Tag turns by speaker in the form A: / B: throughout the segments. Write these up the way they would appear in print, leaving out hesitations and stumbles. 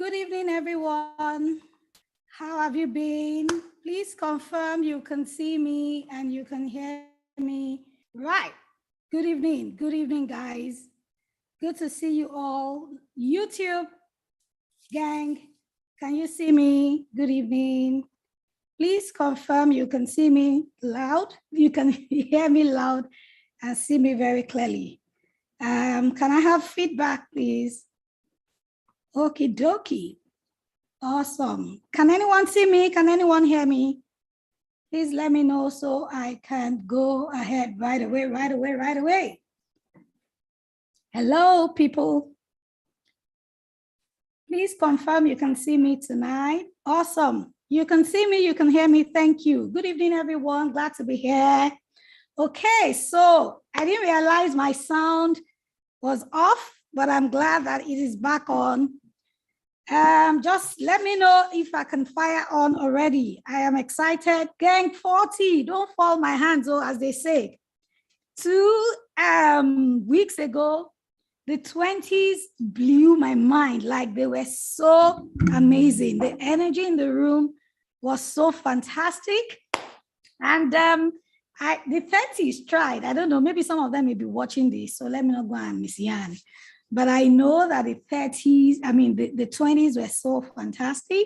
A: Good evening, everyone. How have you been? Please confirm you can see me and you can hear me. Right. Good evening, guys. Good to see you all. YouTube gang, can you see me? Good evening. Please confirm you can see me loud. You can hear me loud and see me very clearly. Can I have feedback, please? Okie dokie. Awesome. Can anyone see me? Can anyone hear me? Please let me know so I can go ahead right away. Hello, people. Please confirm you can see me tonight. Awesome. You can see me, you can hear me. Thank you. Good evening, everyone. Glad to be here. Okay, so I didn't realize my sound was off, but I'm glad that it is back on. Just let me know if I can fire on already. I am excited. Gang 40, don't fall my hands, as they say. 2 weeks ago, the 20s blew my mind. Like, they were so amazing. The energy in the room was so fantastic. And the 30s tried. I don't know, maybe some of them may be watching this, so let me not go and miss Yan. But I know that the 30s, the 20s were so fantastic.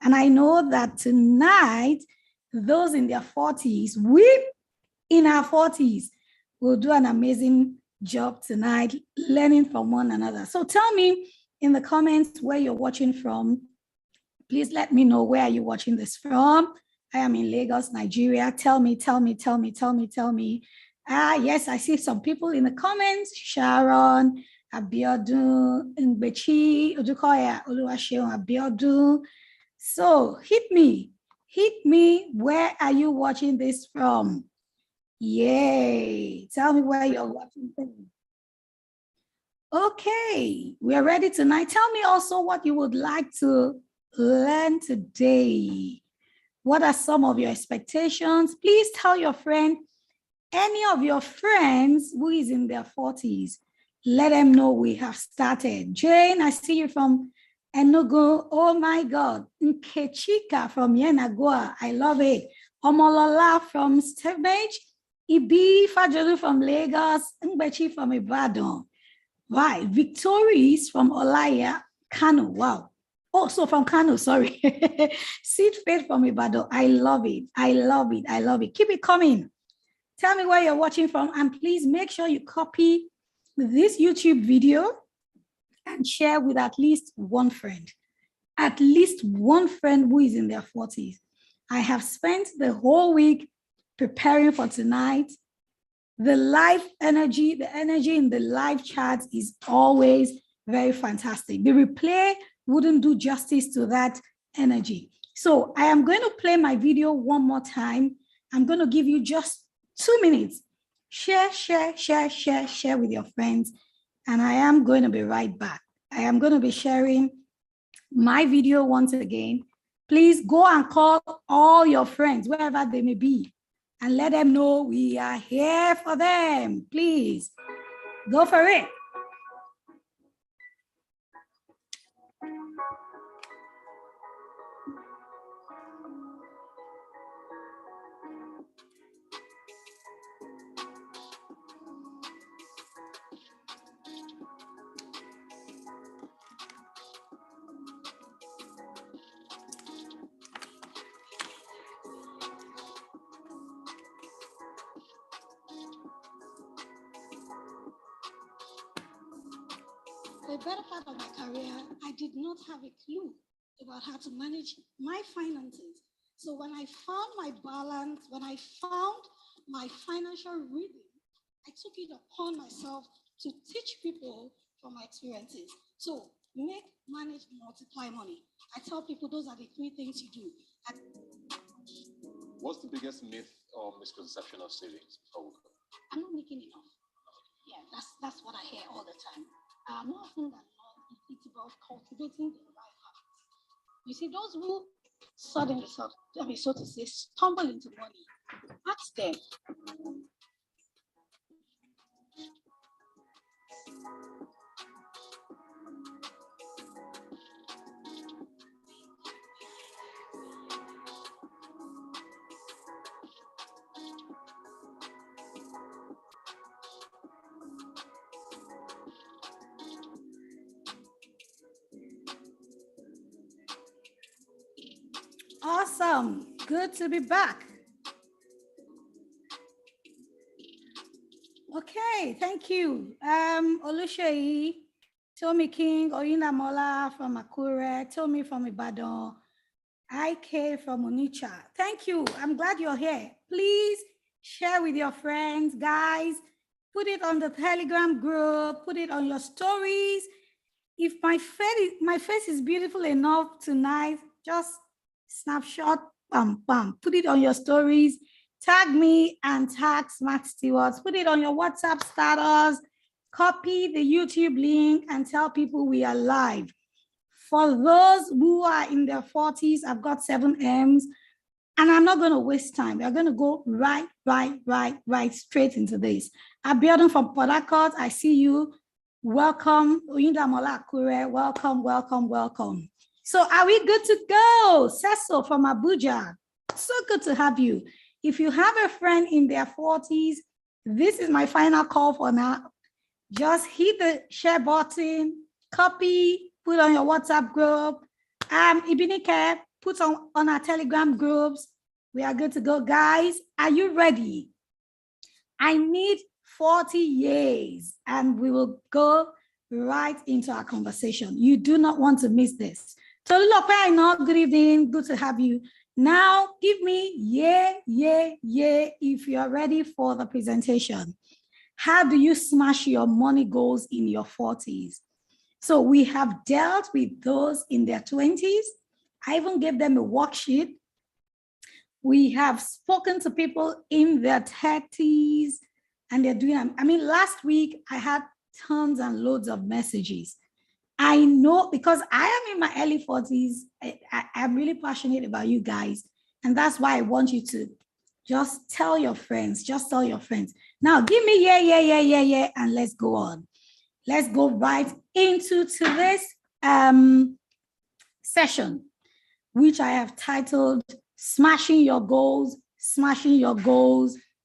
A: And I know that tonight, those in their 40s, we in our 40s will do an amazing job tonight, learning from one another. So tell me in the comments where you're watching from. Please let me know, where are you watching this from? I am in Lagos, Nigeria. Tell me. Yes, I see some people in the comments. Sharon, Abiodun, Ngbechi, Odukoya, Oluwaseun, Abiodun. So hit me. Where are you watching this from? Yay. Tell me where you're watching from. Okay, we're ready tonight. Tell me also what you would like to learn today. What are some of your expectations? Please tell your friend, any of your friends who is in their 40s, let them know we have started. Jane, I see you from Enugu. Oh my God. Nkechika from Yenagoa. I love it. Omolola from Stevage. Ibi Fajolu from Lagos. Ngbechi from Ibadan. Right. Victorious from Olaya, Kano. Wow. Oh, so from Kano, sorry. Seed Faith from Ibadan. I love it. Keep it coming. Tell me where you're watching from, and please make sure you copy this YouTube video and share with at least one friend. At least one friend who is in their 40s. I have spent the whole week preparing for tonight. The live energy, the energy in the live chat is always very fantastic. The replay wouldn't do justice to that energy. So I am going to play my video one more time. I'm going to give you just 2 minutes. Share with your friends. And I am going to be right back. I am going to be sharing my video once again. Please go and call all your friends, wherever they may be, and let them know we are here for them. Please go for it. The better part of my career, I did not have a clue about how to manage my finances. So when I found my balance, when I found my financial rhythm, I took it upon myself to teach people from my experiences. So make, manage, multiply money. I tell people those are the 3 things you do.
B: What's the biggest myth or misconception of savings?
A: I'm not making enough. Yeah, that's what I hear all the time. More often than not, it's about cultivating the right habits. You see, those who suddenly, so to say, stumble into money, ask them. Awesome. Good to be back. Okay, thank you. Olusheyi, Tommy King, Oyina Mola from Akure, Tommy from Ibadan, IK from Onitsha. Thank you. I'm glad you're here. Please share with your friends, guys. Put it on the Telegram group. Put it on your stories. If my face is beautiful enough tonight, just snapshot, bam, bam. Put it on your stories. Tag me and tag Smart Stewards. Put it on your WhatsApp status. Copy the YouTube link and tell people we are live. For those who are in their 40s, I've got 7 M's, and I'm not going to waste time. We're going to go right straight into this. Abiodun from Port Harcourt, I see you. Welcome. Oyinda Mola Akure, welcome. So are we good to go? Cecil from Abuja, so good to have you. If you have a friend in their 40s, this is my final call for now. Just hit the share button, copy, put on your WhatsApp group. Ibinike, put on our Telegram groups. We are good to go, guys. Are you ready? I need 40 years, and we will go right into our conversation. You do not want to miss this. Tolulope, I know, good evening, good to have you. Now, give me yeah, if you are ready for the presentation. How do you smash your money goals in your 40s? So we have dealt with those in their 20s. I even gave them a worksheet. We have spoken to people in their 30s, and they're doing, I mean, last week I had tons and loads of messages. I know, because I am in my early 40s, I'm really passionate about you guys. And that's why I want you to just tell your friends, Now give me yeah, and let's go on. Let's go right into this session, which I have titled Smashing Your Goals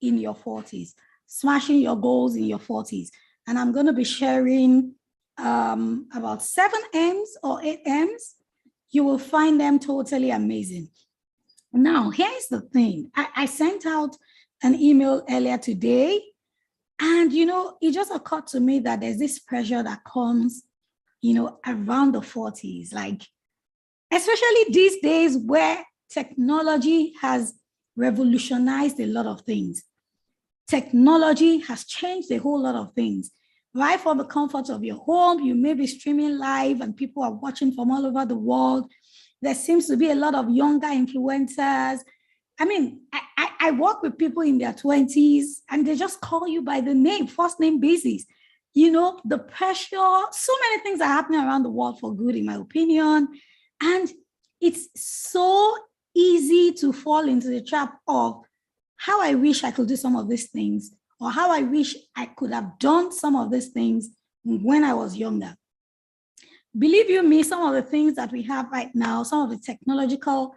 A: in Your 40s. Smashing your goals in your 40s. And I'm going to be sharing about 7 M's or 8 M's. You will find them totally amazing. Now, here's the thing. I sent out an email earlier today, and, it just occurred to me that there's this pressure that comes, around the 40s, like, especially these days where technology has revolutionized a lot of things. Technology has changed a whole lot of things. Right from the comfort of your home, you may be streaming live and people are watching from all over the world. There seems to be a lot of younger influencers. I mean, I work with people in their 20s and they just call you by the name, first name basis. The pressure, so many things are happening around the world for good, in my opinion. And it's so easy to fall into the trap of how I wish I could do some of these things, or how I wish I could have done some of these things when I was younger. Believe you me, some of the things that we have right now, some of the technological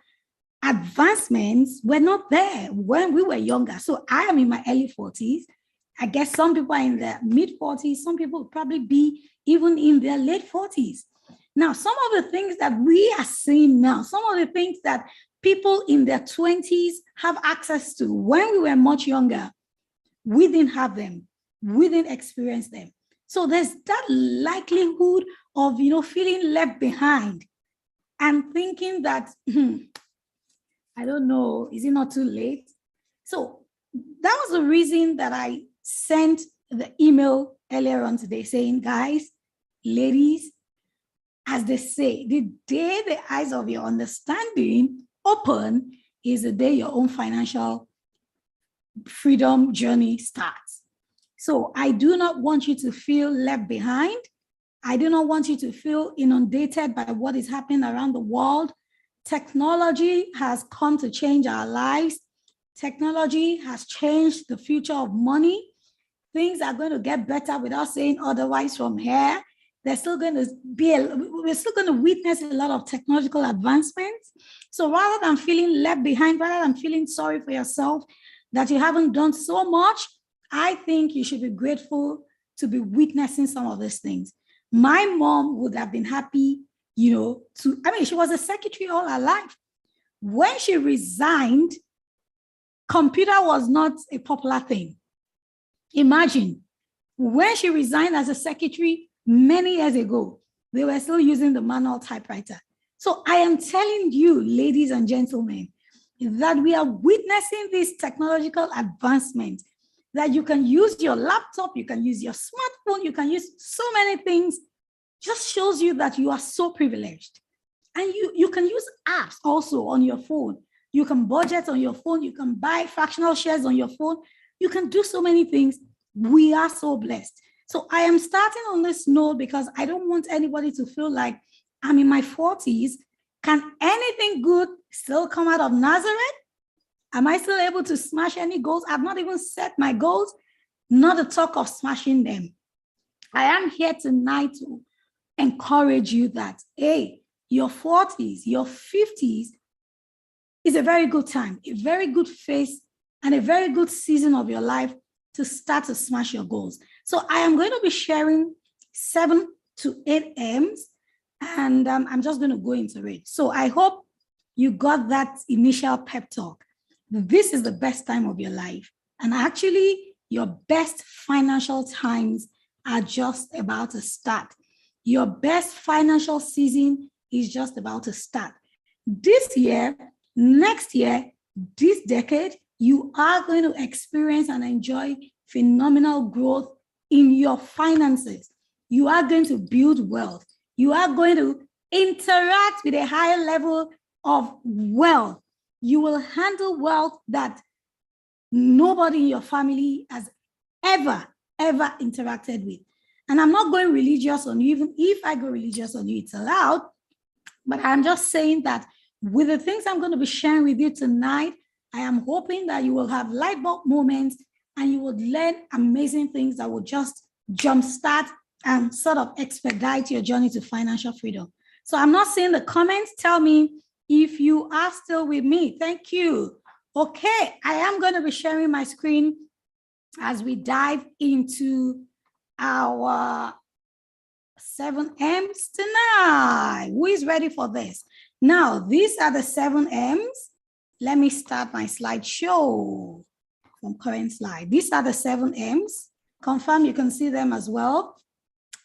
A: advancements were not there when we were younger. So I am in my early 40s. I guess some people are in their mid 40s. Some people would probably be even in their late 40s. Now, some of the things that we are seeing now, some of the things that people in their 20s have access to when we were much younger, we didn't have them. We didn't experience them. So there's that likelihood of, feeling left behind and thinking that, I don't know, is it not too late? So that was the reason that I sent the email earlier on today saying, guys, ladies, as they say, the day the eyes of your understanding open is the day your own financial freedom journey starts. So I do not want you to feel left behind. I do not want you to feel inundated by what is happening around the world. Technology has come to change our lives. Technology has changed the future of money. Things are going to get better without saying otherwise from here. There's still going to be, we're still going to witness a lot of technological advancements. So rather than feeling left behind, rather than feeling sorry for yourself that you haven't done so much, I think you should be grateful to be witnessing some of these things. My mom would have been happy, she was a secretary all her life. When she resigned, computer was not a popular thing. Imagine, when she resigned as a secretary many years ago, they were still using the manual typewriter. So I am telling you, ladies and gentlemen, that we are witnessing this technological advancement, that you can use your laptop, you can use your smartphone, you can use so many things. Just shows you that you are so privileged. And you can use apps also on your phone. You can budget on your phone. You can buy fractional shares on your phone. You can do so many things. We are so blessed. So I am starting on this note because I don't want anybody to feel like I'm in my 40s. Can anything good still come out of Nazareth? Am I still able to smash any goals? I've not even set my goals, not to talk of smashing them. I am here tonight to encourage you that, hey, your 40s, your 50s is a very good time, a very good phase, and a very good season of your life to start to smash your goals. So I am going to be sharing 7 to 8 M's, and I'm just going to go into it. So I hope you got that initial pep talk. This is the best time of your life. And actually, your best financial times are just about to start. Your best financial season is just about to start. This year, next year, this decade, you are going to experience and enjoy phenomenal growth in your finances. You are going to build wealth. You are going to interact with a higher level of wealth. You will handle wealth that nobody in your family has ever interacted with. And I'm not going religious on you. Even if I go religious on you, it's allowed. But I'm just saying that with the things I'm going to be sharing with you tonight, I am hoping that you will have light bulb moments and you will learn amazing things that will just jumpstart and sort of expedite your journey to financial freedom. So I'm not seeing the comments. Tell me if you are still with me. Thank you. Okay, I am going to be sharing my screen as we dive into our 7 M's tonight. Who is ready for this? Now, these are the 7 M's. Let me start my slideshow from current slide. These are the 7 M's. Confirm you can see them as well.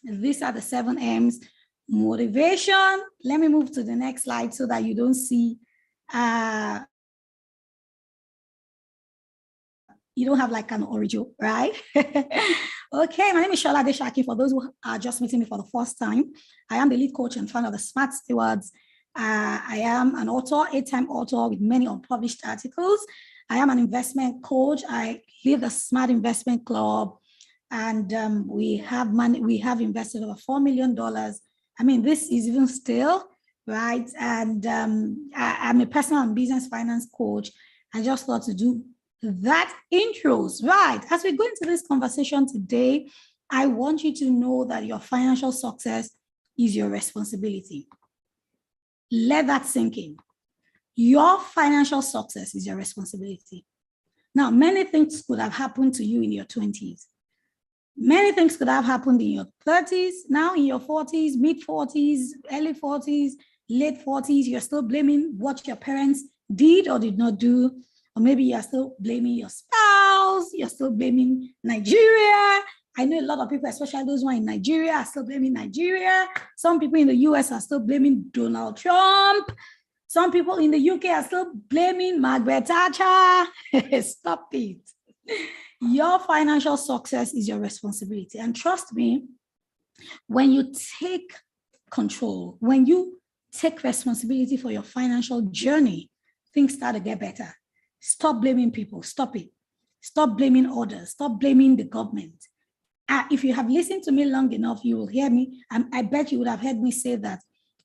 A: These are the 7 M's. Motivation. Let me move to the next slide so that you don't see you don't have like an original, right? Okay, my name is Shola Deshaki. For those who are just meeting me for the first time, I am the lead coach and founder of the Smart Stewards. I am an author, 8-time author with many unpublished articles. I am an investment coach. I lead the Smart Investment Club, and we have invested over $4 million. I mean, this is even still, right? And I'm a personal and business finance coach. I just thought to do that intros, right? As we go into this conversation today, I want you to know that your financial success is your responsibility. Let that sink in. Your financial success is your responsibility. Now, many things could have happened to you in your 20s. Many things could have happened in your 30s, now in your 40s, mid-40s, early 40s, late 40s. You're still blaming what your parents did or did not do. Or maybe you're still blaming your spouse, you're still blaming Nigeria. I know a lot of people, especially those who are in Nigeria, are still blaming Nigeria. Some people in the US are still blaming Donald Trump. Some people in the UK are still blaming Margaret Thatcher. Stop it. Your financial success is your responsibility. And trust me, when you take control, when you take responsibility for your financial journey, things start to get better. Stop blaming people. Stop it. Stop blaming others. Stop blaming the government. If you have listened to me long enough, you will hear me. I bet you would have heard me say that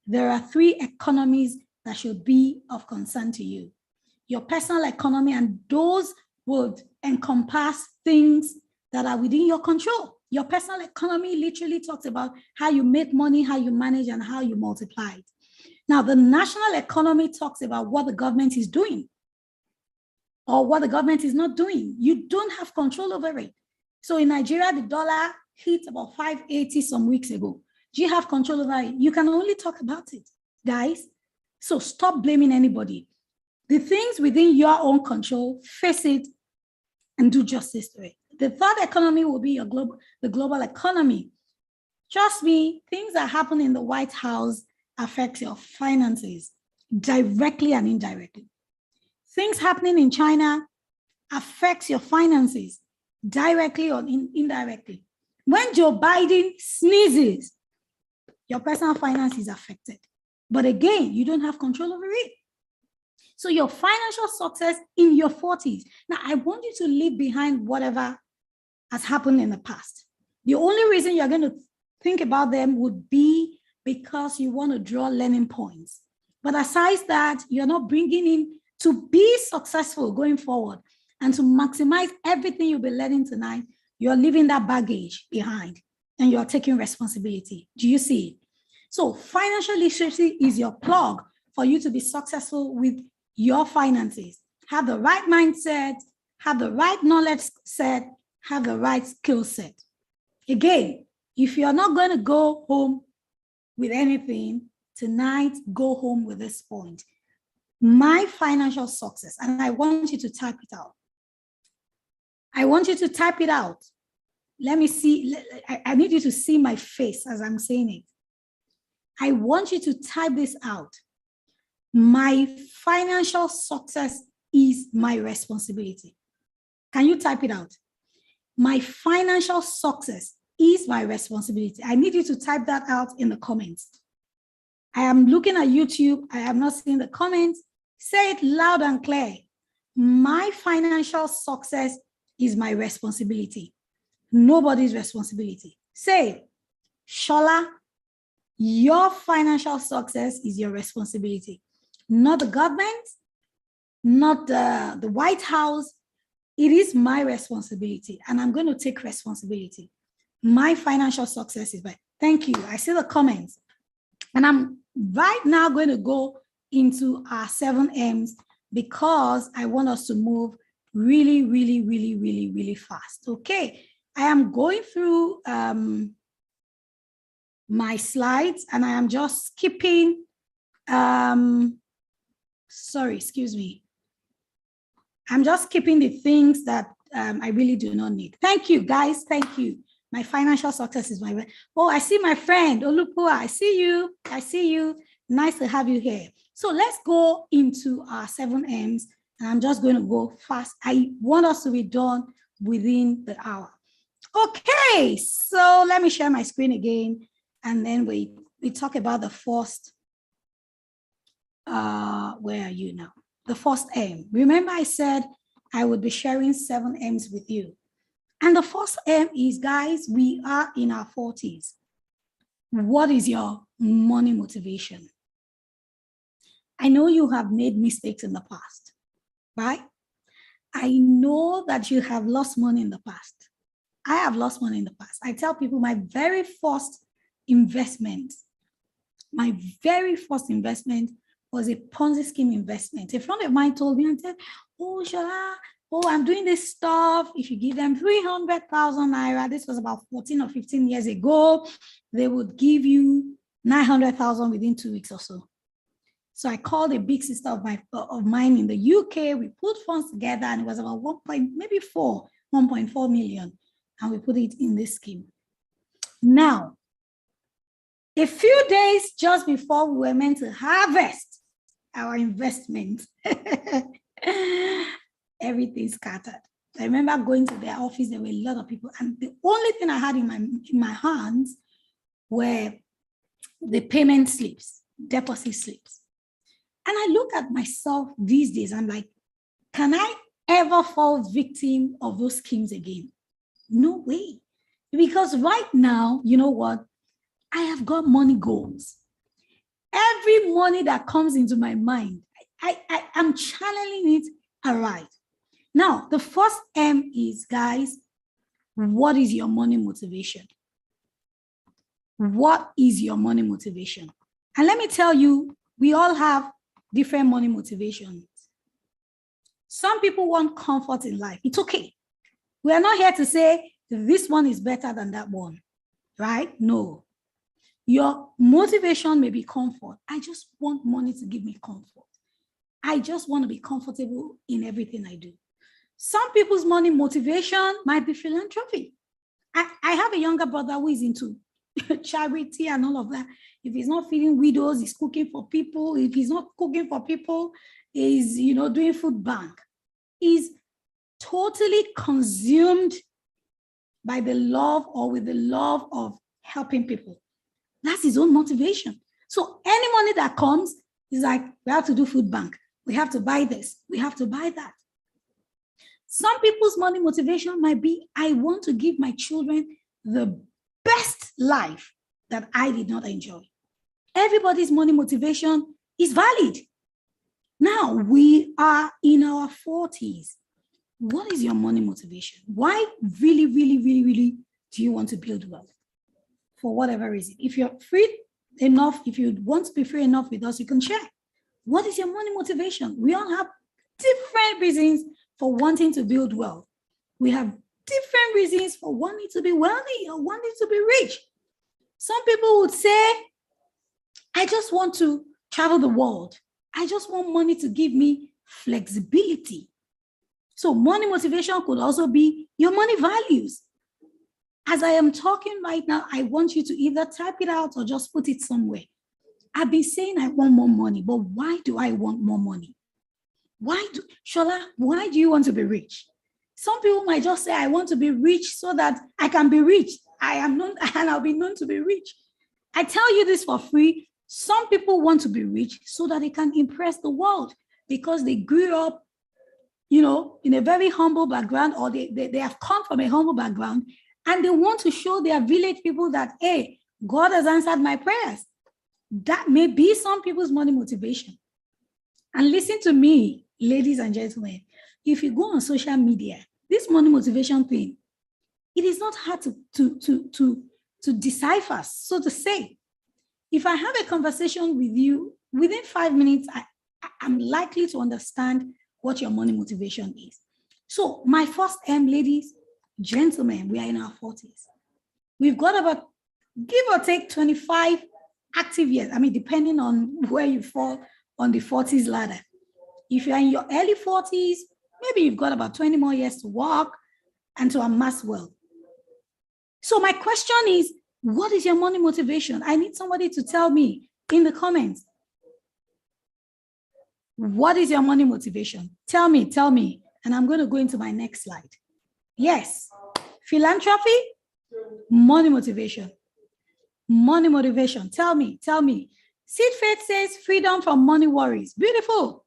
A: there are 3 economies that should be of concern to you. Your personal economy, and those would encompass things that are within your control. Your personal economy literally talks about how you make money, how you manage, and how you multiply it. Now, the national economy talks about what the government is doing or what the government is not doing. You don't have control over it. So in Nigeria, the dollar hit about 580 some weeks ago. Do you have control over it? You can only talk about it, guys. So stop blaming anybody. The things within your own control, face it and do justice to it. The third economy will be the global economy. Trust me, things that happen in the White House affect your finances directly and indirectly. Things happening in China affects your finances directly or indirectly. When Joe Biden sneezes, your personal finance is affected. But again, you don't have control over it. So your financial success in your 40s. Now, I want you to leave behind whatever has happened in the past. The only reason you're going to think about them would be because you want to draw learning points. But aside that, you're not bringing in to be successful going forward and to maximize everything you'll be learning tonight. You're leaving that baggage behind and you're taking responsibility. Do you see it? So financial literacy is your plug for you to be successful with your finances. Have the right mindset, have the right knowledge set, have the right skill set. Again, if you're not going to go home with anything tonight, go home with this point. My financial success, and I want you to type it out. I want you to type it out. Let me see. I need you to see my face as I'm saying it. I want you to type this out. My financial success is my responsibility. Can you type it out? My financial success is my responsibility. I need you to type that out in the comments. I am looking at YouTube. I am not seeing the comments. Say it loud and clear. My financial success is my responsibility. Nobody's responsibility. Say it. Shola, your financial success is your responsibility. Not the government, not the White House. It is my responsibility, and I'm going to take responsibility. My financial success is thank you. I see the comments. And I'm right now going to go into our 7 M's because I want us to move really, really, really, really, really fast. Okay. I am going through my slides and I am just skipping. Sorry, excuse me. I'm just skipping the things that I really do not need. Thank you, guys. Thank you. My financial success is my. Oh, I see my friend Olupua. I see you. I see you. Nice to have you here. So let's go into our 7 M's, and I'm just going to go fast. I want us to be done within the hour. Okay, so let me share my screen again, and then we talk about the first. Where are you now? The first M. Remember, I said I would be sharing 7 M's with you. And the first M is, guys, we are in our 40s. What is your money motivation? I know you have made mistakes in the past, right? I know that you have lost money in the past. I have lost money in the past. I tell people my very first investment was a Ponzi scheme investment. A friend of mine told me and said, oh, Shola, I'm doing this stuff. If you give them 300,000 naira, this was about 14 or 15 years ago, they would give you 900,000 within 2 weeks or so. So I called a big sister of mine in the UK. We put funds together and it was about 1.4 million. And we put it in this scheme. Now, a few days just before we were meant to harvest our investment, everything scattered. I remember going to their office, there were a lot of people, and the only thing I had in my hands were the payment slips, deposit slips. And I look at myself these days, I'm like, can I ever fall victim of those schemes again? No way. Because right now, you know what? I have got money goals. Every money that comes into my mind, I'm channeling it aright. Now, the first M is, guys, what is your money motivation? What is your money motivation? And let me tell you, we all have different money motivations. Some people want comfort in life. It's okay. We are not here to say this one is better than that one, right? No. Your motivation may be comfort. I just want money to give me comfort. I just want to be comfortable in everything I do. Some people's money motivation might be philanthropy. I have a younger brother who is into charity and all of that. If he's not feeding widows, he's cooking for people. If he's not cooking for people, he's doing food bank. He's totally consumed by the love or with the love of helping people. That's his own motivation. So any money that comes is like, we have to do food bank. We have to buy this. We have to buy that. Some people's money motivation might be, I want to give my children the best life that I did not enjoy. Everybody's money motivation is valid. Now we are in our 40s. What is your money motivation? Why really, really, really, really do you want to build wealth? For whatever reason. If you're free enough, if you want to be free enough with us, you can share. What is your money motivation? We all have different reasons for wanting to build wealth. We have different reasons for wanting to be wealthy or wanting to be rich. Some people would say, I just want to travel the world. I just want money to give me flexibility. So money motivation could also be your money values. As I am talking right now, I want you to either type it out or just put it somewhere. I've been saying I want more money, but why do I want more money? Shola, why do you want to be rich? Some people might just say, I want to be rich so that I can be rich. I am known and I'll be known to be rich. I tell you this for free. Some people want to be rich so that they can impress the world because they grew up, in a very humble background, or they have come from a humble background, and they want to show their village people that, hey, God has answered my prayers. That may be some people's money motivation. And listen to me, ladies and gentlemen, if you go on social media, this money motivation thing, it is not hard to decipher, so to say. If I have a conversation with you, within 5 minutes, I'm likely to understand what your money motivation is. So my first M, ladies, gentlemen, we are in our 40s. We've got about, give or take, 25 active years. I mean, depending on where you fall on the 40s ladder. If you're in your early 40s, maybe you've got about 20 more years to walk and to amass wealth. So my question is, what is your money motivation? I need somebody to tell me in the comments. What is your money motivation? Tell me. And I'm going to go into my next slide. Yes. Philanthropy, money motivation. Money motivation. Tell me. Seed Faith says freedom from money worries. Beautiful.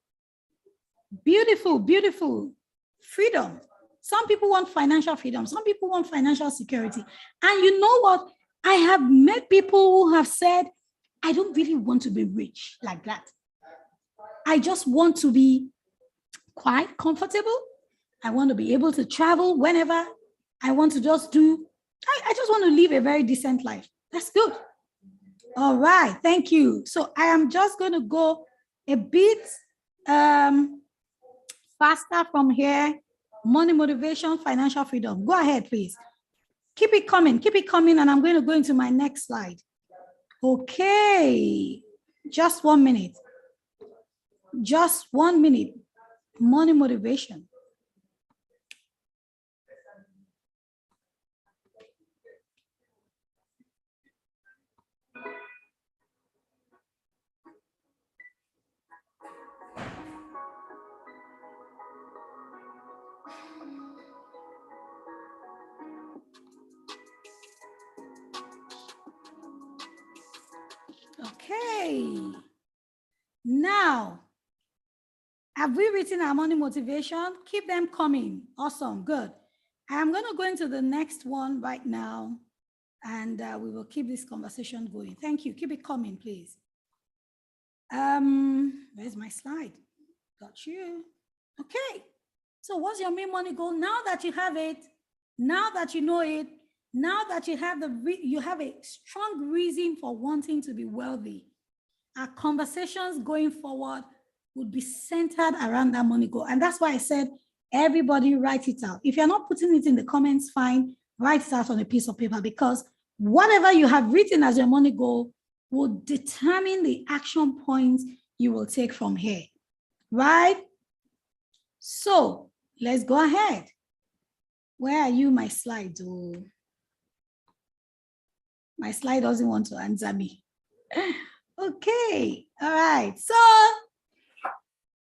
A: Freedom. Some people want financial freedom. Some people want financial security. And you know what? I have met people who have said, I don't really want to be rich like that. I just want to be quite comfortable. I want to be able to travel whenever. I want to just I just want to live a very decent life. That's good. All right, thank you. So I am just going to go a bit faster from here. Money motivation, financial freedom. Go ahead, please. Keep it coming, and I'm going to go into my next slide. Okay, just 1 minute. Just 1 minute. Money motivation. Okay. Now, have we written our money motivation? Keep them coming. Awesome. Good. I'm going to go into the next one right now, and we will keep this conversation going. Thank you. Keep it coming, please. Where's my slide? Got you. Okay. So what's your main money goal? Now that you have it, now that you know it, now that you have you have a strong reason for wanting to be wealthy, our conversations going forward would be centered around that money goal. And that's why I said, everybody write it out. If you're not putting it in the comments, fine, write it out on a piece of paper, because whatever you have written as your money goal will determine the action points you will take from here. right? So let's go ahead. Where are you, my slide? Oh, my slide doesn't want to answer me. Okay, all right. So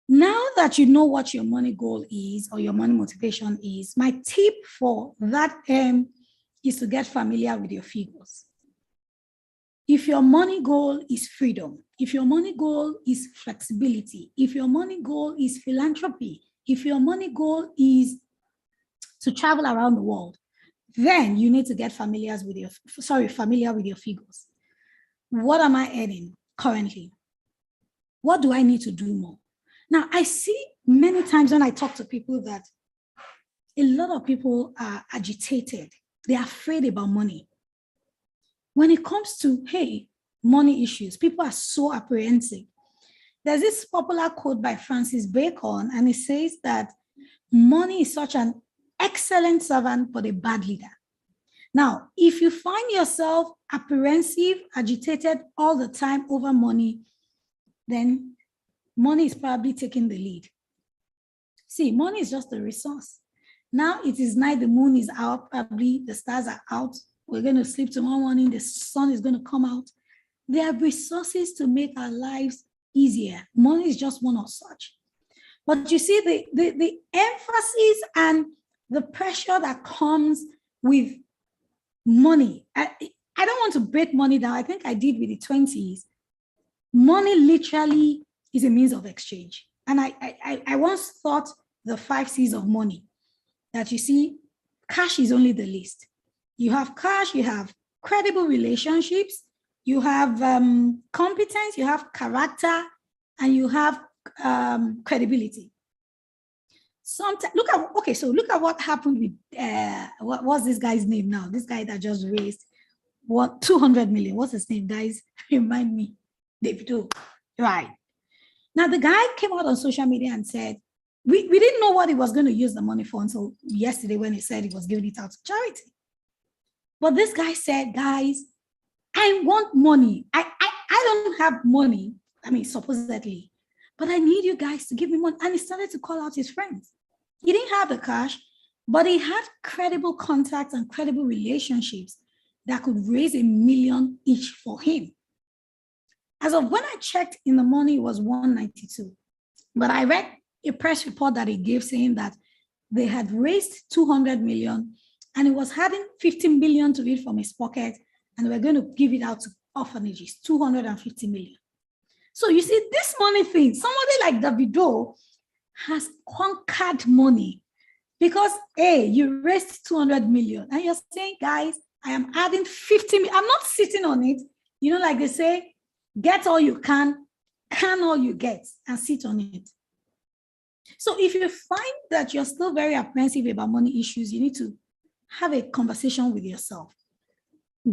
A: now that you know what your money goal is or your money motivation is, my tip for that is to get familiar with your figures. If your money goal is freedom, if your money goal is flexibility, if your money goal is philanthropy, if your money goal is to travel around the world, then you need to get familiar with your figures. What am I earning currently? What do I need to do more? Now, I see many times when I talk to people that a lot of people are agitated. They're afraid about money. When it comes to, hey, money issues, people are so apprehensive. There's this popular quote by Francis Bacon, and it says that money is such an excellent servant, but a bad leader. Now, if you find yourself apprehensive, agitated all the time over money, then money is probably taking the lead. See, money is just a resource. Now it is night, the moon is out, probably the stars are out. We're going to sleep tomorrow morning, the sun is going to come out. There are resources to make our lives easier. Money is just one of such. But you see, the emphasis and the pressure that comes with money. I don't want to break money down. I think I did with the 20s. Money literally is a means of exchange. And I once thought the 5 C's of money, that you see, cash is only the least. You have cash, you have credible relationships, you have competence, you have character, and you have credibility. Sometimes, look at what happened with, what's this guy's name now? This guy that just raised, 200 million. What's his name, guys? Remind me. Davido. Right. Now, the guy came out on social media and said, we didn't know what he was going to use the money for until yesterday when he said he was giving it out to charity. But this guy said, guys, I want money. I don't have money. I mean, supposedly, but I need you guys to give me money. And he started to call out his friends. He didn't have the cash, but he had credible contacts and credible relationships that could raise $1 million each for him. As of when I checked in the morning, it was 192. But I read a press report that he gave saying that they had raised 200 million and he was having 15 billion to it from his pocket, and they were going to give it out to orphanages, 250 million. So you see, this money thing, somebody like Davido has conquered money because, hey, you raised 200 million and you're saying, guys, I am adding 50 million. I'm not sitting on it. You know, like they say, get all you can all you get, and sit on it. So if you find that you're still very apprehensive about money issues, you need to have a conversation with yourself.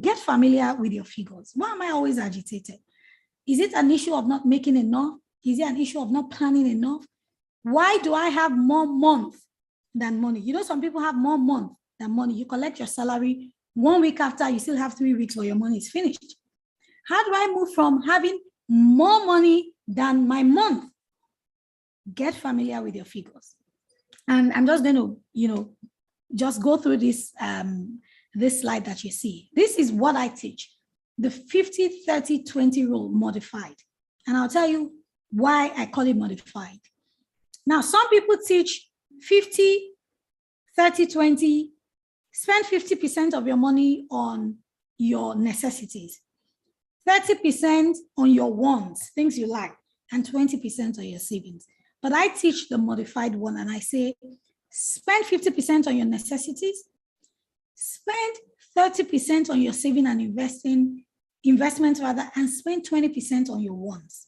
A: Get familiar with your figures. Why am I always agitated? Is it an issue of not making enough? Is it an issue of not planning enough? Why do I have more month than money? You know, some people have more month than money. You collect your salary 1 week after, you still have 3 weeks where your money is finished. How do I move from having more money than my month? Get familiar with your figures. And I'm just going to, just go through this, this slide that you see. This is what I teach, the 50-30-20 rule modified. And I'll tell you why I call it modified. Now, some people teach 50-30-20, spend 50% of your money on your necessities, 30% on your wants, things you like, and 20% on your savings. But I teach the modified one, and I say, spend 50% on your necessities, spend 30% on your saving and investments rather, and spend 20% on your wants.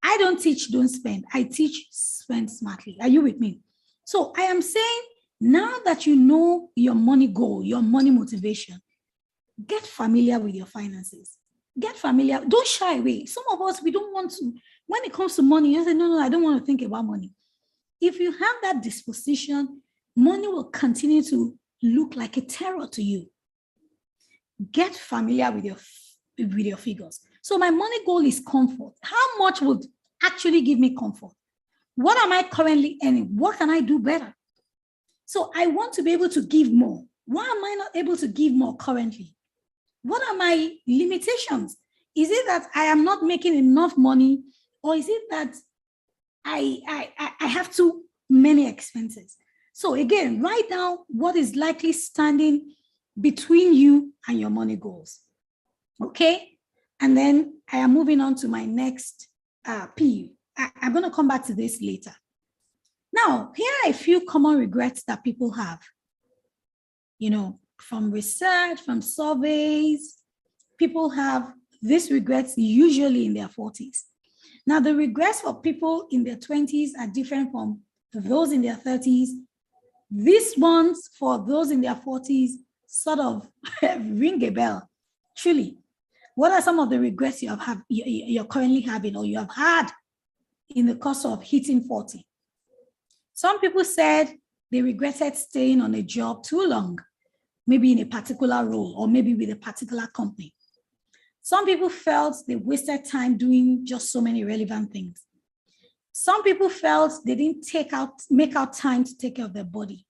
A: I don't teach don't spend. I teach spend smartly. Are you with me? So I am saying, now that you know your money goal, your money motivation, get familiar with your finances. Get familiar. Don't shy away. Some of us, we don't want to. When it comes to money, you say, no, I don't want to think about money. If you have that disposition, money will continue to look like a terror to you. Get familiar with your figures. So my money goal is comfort. How much would actually give me comfort? What am I currently earning? What can I do better? So I want to be able to give more. Why am I not able to give more currently? What are my limitations? Is it that I am not making enough money, or is it that I have too many expenses? So again, write down what is likely standing between you and your money goals. Okay? And then I am moving on to my next P. I'm going to come back to this later. Now, here are a few common regrets that people have. You know, from research, from surveys, people have these regrets usually in their 40s. Now, the regrets for people in their 20s are different from those in their 30s. These ones for those in their 40s sort of ring a bell. Truly, what are some of the regrets you're currently having or you have had in the course of hitting 40? Some people said they regretted staying on a job too long, maybe in a particular role or maybe with a particular company. Some people felt they wasted time doing just so many relevant things. Some people felt they didn't make out time to take care of their body.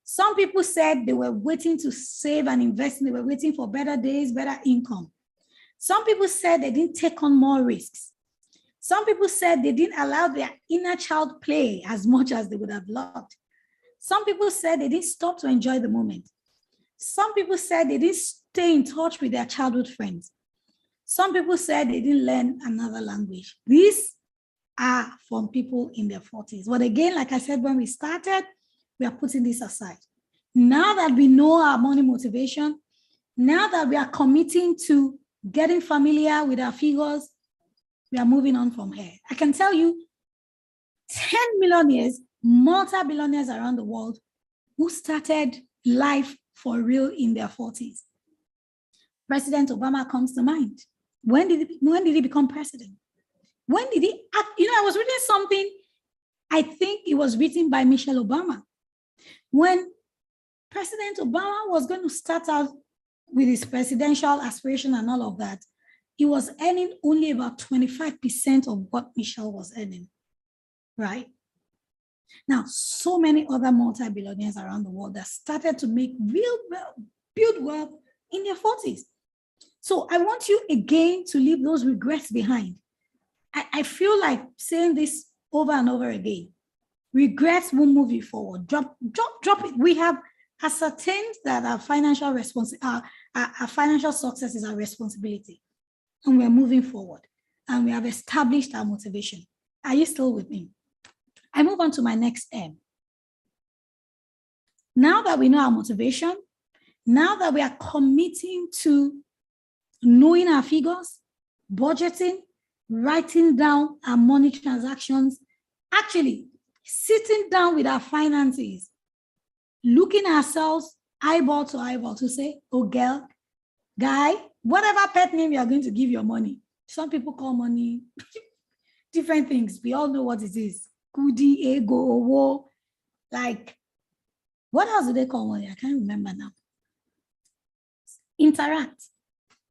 A: Some people said they were waiting to save and invest, and they were waiting for better days, better income. Some people said they didn't take on more risks. Some people said they didn't allow their inner child play as much as they would have loved. Some people said they didn't stop to enjoy the moment. Some people said they didn't stay in touch with their childhood friends. Some people said they didn't learn another language. These are from people in their 40s. But again, like I said, when we started, we are putting this aside. Now that we know our money motivation, now that we are committing to getting familiar with our figures, we are moving on from here. I can tell you 10 millionaires, multi-billionaires around the world who started life for real in their 40s. President Obama comes to mind. When did he become president? When did he act? You know, I was reading something, I think it was written by Michelle Obama. When President Obama was going to start out with his presidential aspiration and all of that, he was earning only about 25% of what Michelle was earning, right? Now, so many other multi-billionaires around the world that started to make real wealth, build wealth in their 40s. So I want you again to leave those regrets behind. I feel like saying this over and over again. Regrets won't move you forward. Drop it. We have ascertained that our financial success is our responsibility. And we're moving forward. And we have established our motivation. Are you still with me? I move on to my next M. Now that we know our motivation, now that we are committing to knowing our figures, budgeting, writing down our money transactions, actually sitting down with our finances, looking ourselves eyeball to eyeball to say, oh girl, guy, whatever pet name you are going to give your money. Some people call money different things. We all know what it is. Kudi, ego, owo. Like, what else do they call money? I can't remember now. Interact.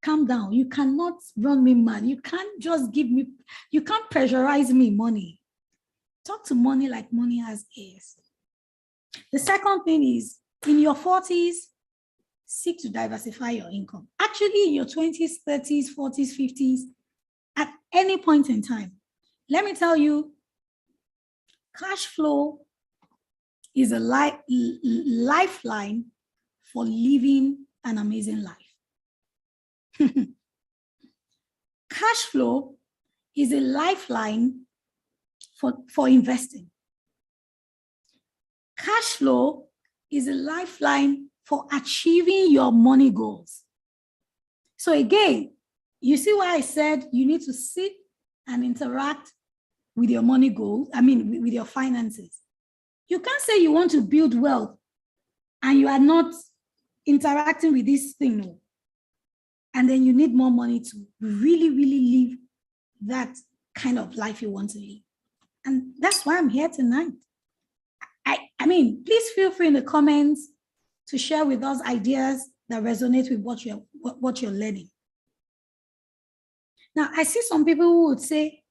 A: Calm down. You cannot run me mad. You can't just give me, you can't pressurize me money. Talk to money like money has ears. The second thing is, in your 40s, seek to diversify your income. Actually, in your 20s, 30s, 40s, 50s, at any point in time. Let me tell you, cash flow is a lifeline for living an amazing life. Cash flow is a lifeline for investing. Cash flow is a lifeline for achieving your money goals. So again, you see why I said you need to sit and interact with your money goals, with your finances. You can't say you want to build wealth and you are not interacting with this thing. No. And then you need more money to really, really live that kind of life you want to live. And that's why I'm here tonight. Please feel free in the comments to share with us ideas that resonate with what you're learning. Now, I see some people who would say,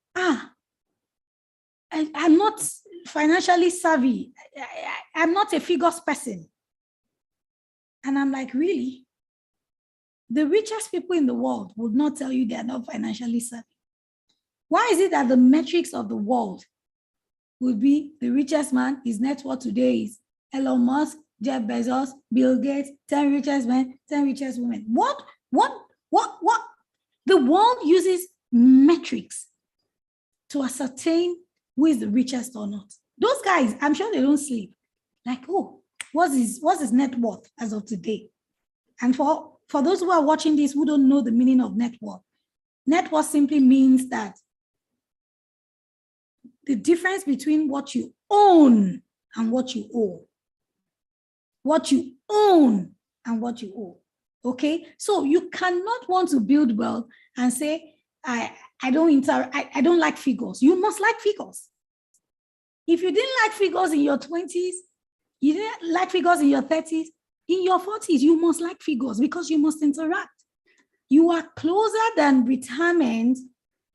A: I'm not financially savvy. I'm not a figures person. And I'm like, really? The richest people in the world would not tell you they are not financially savvy. Why is it that the metrics of the world would be the richest man, his net worth today is Elon Musk, Jeff Bezos, Bill Gates, 10 richest men, 10 richest women? What? The world uses metrics to ascertain who is the richest or not. Those guys, I'm sure they don't sleep. Like, oh, what's his net worth as of today? And for those who are watching this who don't know the meaning of net worth simply means that the difference between what you own and what you owe. What you own and what you owe. Okay? So you cannot want to build wealth and say, I don't like figures. You must like figures. If you didn't like figures in your 20s, you didn't like figures in your 30s, in your 40s, you must like figures because you must interact. You are closer than retirement